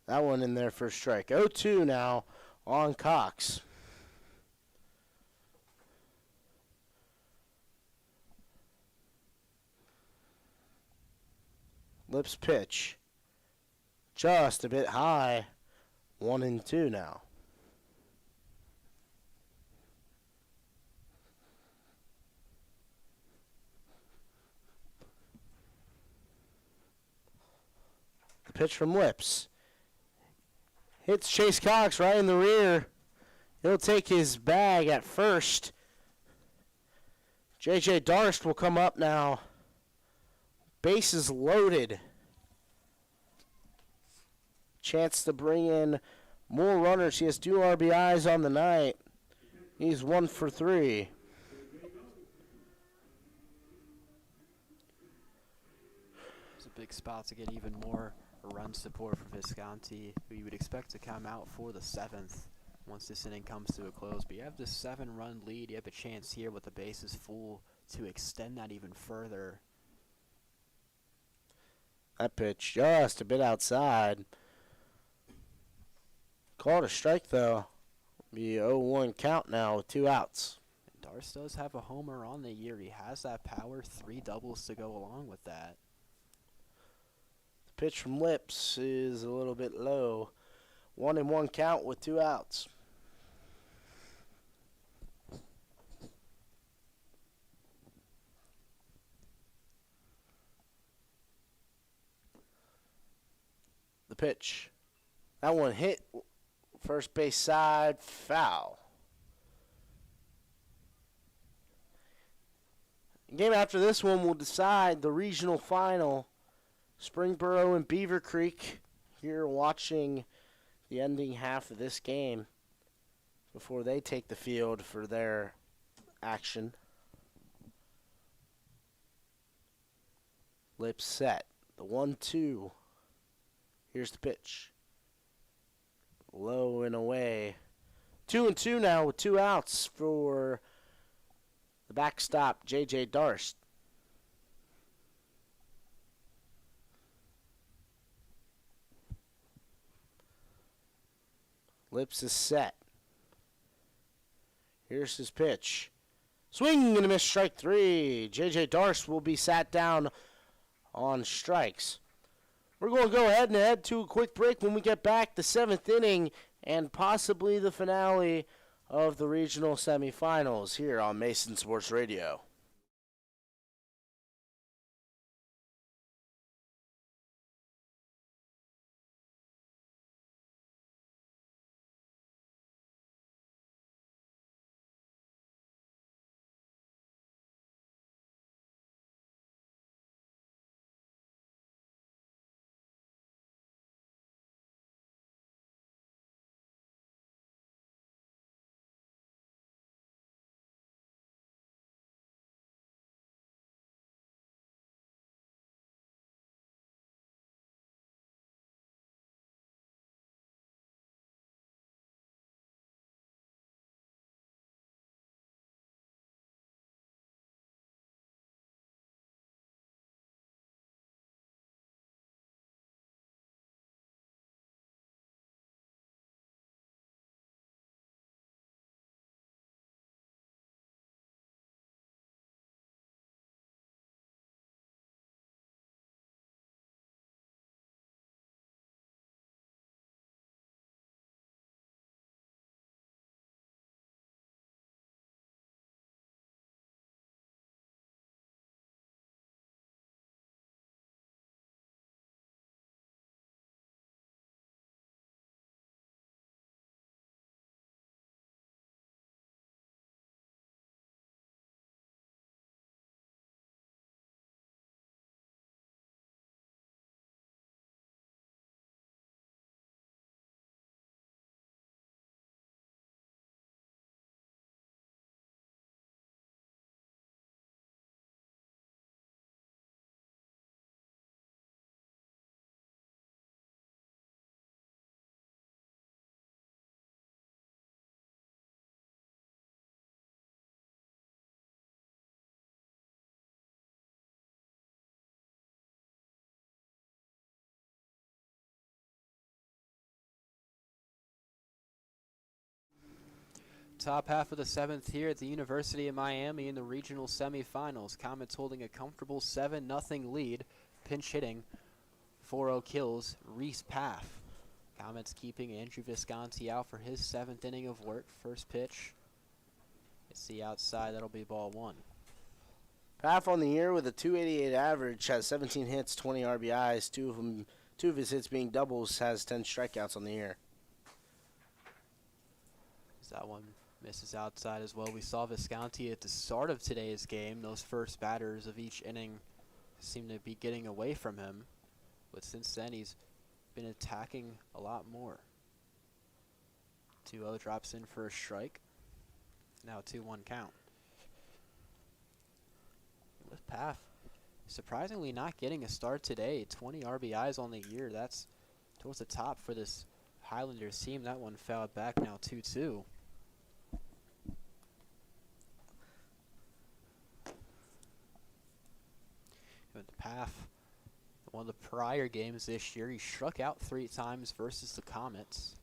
That one in there for a strike. 0-2 now on Cox. Lips pitch. Just a bit high. 1-2 now. pitch from Lips. Hits Chase Cox right in the rear. He'll take his bag at first. J.J. Darst will come up now. Bases loaded. Chance to bring in more runners. He has 2 RBIs on the night. He's 1 for 3. It's a big spot to get even more run support from Visconti, who you would expect to come out for the 7th once this inning comes to a close. But you have this 7-run lead. You have a chance here with the bases full to extend that even further. That pitch just a bit outside. Called a strike, though. Be 0-1 count now with 2 outs. And Darst does have a homer on the year. He has that power, 3 doubles to go along with that. The pitch from Lips is a little bit low. 1-1 count with 2 outs. The pitch. That one hit first base side, foul. The game after this one will decide the regional final. Springboro and Beaver Creek here watching the ending half of this game before they take the field for their action. Lips set. The 1-2. Here's the pitch. Low and away. 2-2 now with 2 outs for the backstop, J.J. Darst. Lips is set. Here's his pitch. Swing and a miss, strike 3. J.J. Darst will be sat down on strikes. We're going to go ahead and head to a quick break. When we get back, the 7th inning and possibly the finale of the regional semifinals here on Mason Sports Radio. Top half of the 7th here at the University of Miami in the regional semifinals. Comets holding a comfortable 7-0 lead. Pinch hitting, 4-0 kills, Reese Paff. Comets keeping Andrew Visconti out for his 7th inning of work. First pitch. It's the outside. That'll be ball 1. Paff on the year with a .288 average, has 17 hits, 20 RBIs, 2 of them 2 of his hits being doubles, has 10 strikeouts on the year. That one misses outside as well. We saw Visconti at the start of today's game. Those first batters of each inning seem to be getting away from him. But since then, he's been attacking a lot more. 2-0 drops in for a strike. Now 2-1 count. With Paff surprisingly not getting a start today. 20 RBIs on the year. That's towards the top for this Highlanders team. That one fouled back, now 2-2. With Paff, one of the prior games this year, he struck out 3 times versus the Comets.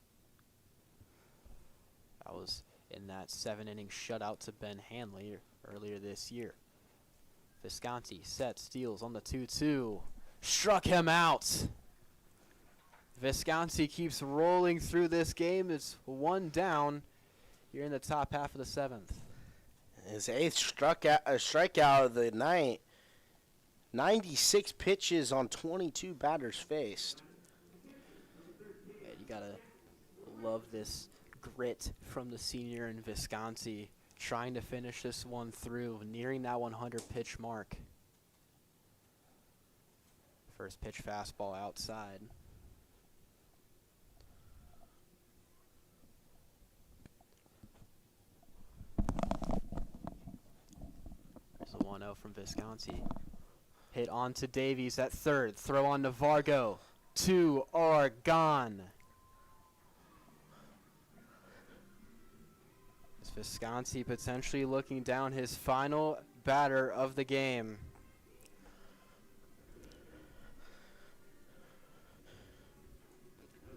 That was in that 7-inning shutout to Ben Hanley earlier this year. Visconti sets, steals on the 2-2. Struck him out. Visconti keeps rolling through this game. It's 1 down here in the top half of the 7th. His 8th strikeout of the night. 96 pitches on 22 batters faced. Yeah, you gotta love this grit from the senior in Visconti, trying to finish this one through, nearing that 100-pitch mark. First pitch fastball outside. There's a 1-0 from Visconti. Hit on to Davies at third. Throw on to Vargo. 2 are gone. Is Visconti potentially looking down his final batter of the game?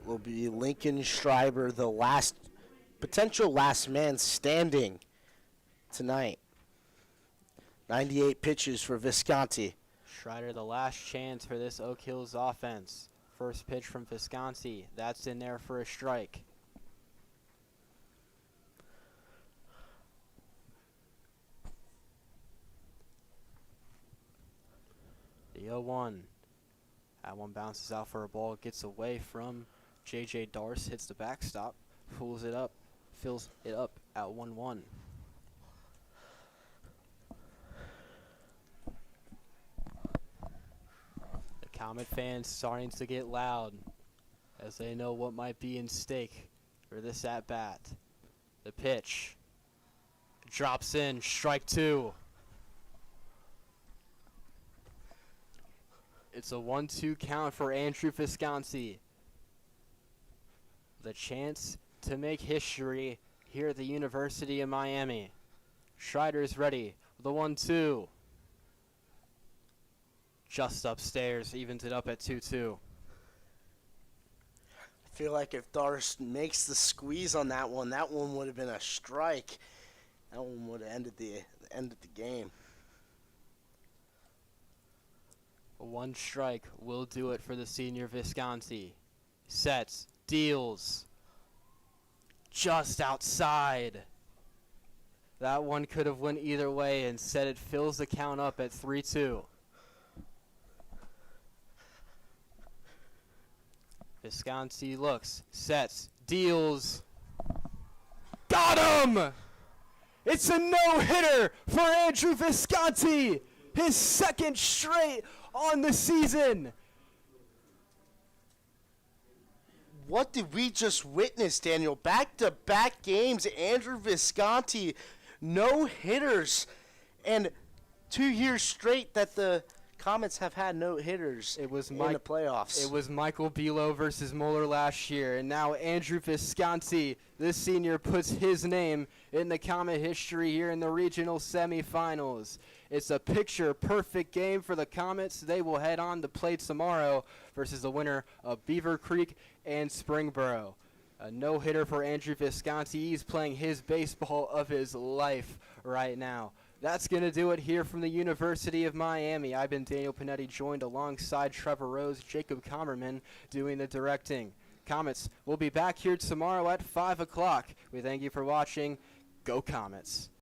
Will be Lincoln Schreiber, the potential last man standing tonight. 98 pitches for Visconti. Schreiber, the last chance for this Oak Hills offense. First pitch from Visconti. That's in there for a strike. The 0-1. That one bounces out for a ball. Gets away from J.J. Darce. Hits the backstop. Pulls it up. Fills it up at 1-1. Comet fans starting to get loud as they know what might be in stake for this at-bat. The pitch drops in, strike 2. It's a 1-2 count for Andrew Visconti. The chance to make history here at the University of Miami. Schreider's ready with the 1-2. Just upstairs, evens it up at 2-2. I feel like if Darce makes the squeeze on that one would have been a strike. That one would have ended the game. 1 strike will do it for the senior Visconti. Sets, deals. Just outside. That one could have went either way. Instead, it fills the count up at 3-2. Visconti looks, sets, deals. Got him! It's a no-hitter for Andrew Visconti. His 2nd straight on the season. What did we just witness, Daniel? Back-to-back games, Andrew Visconti, no-hitters. And 2 years straight that the Comets have had no-hitters in the playoffs. It was Michael Belo versus Moeller last year, and now Andrew Visconti, this senior, puts his name in the Comet history here in the regional semifinals. It's a picture-perfect game for the Comets. They will head on to play tomorrow versus the winner of Beaver Creek and Springboro. A no-hitter for Andrew Visconti. He's playing his baseball of his life right now. That's going to do it here from the University of Miami. I've been Daniel Panetti, joined alongside Trevor Rose, Jacob Commerman doing the directing. Comets will be back here tomorrow at 5 o'clock. We thank you for watching. Go Comets.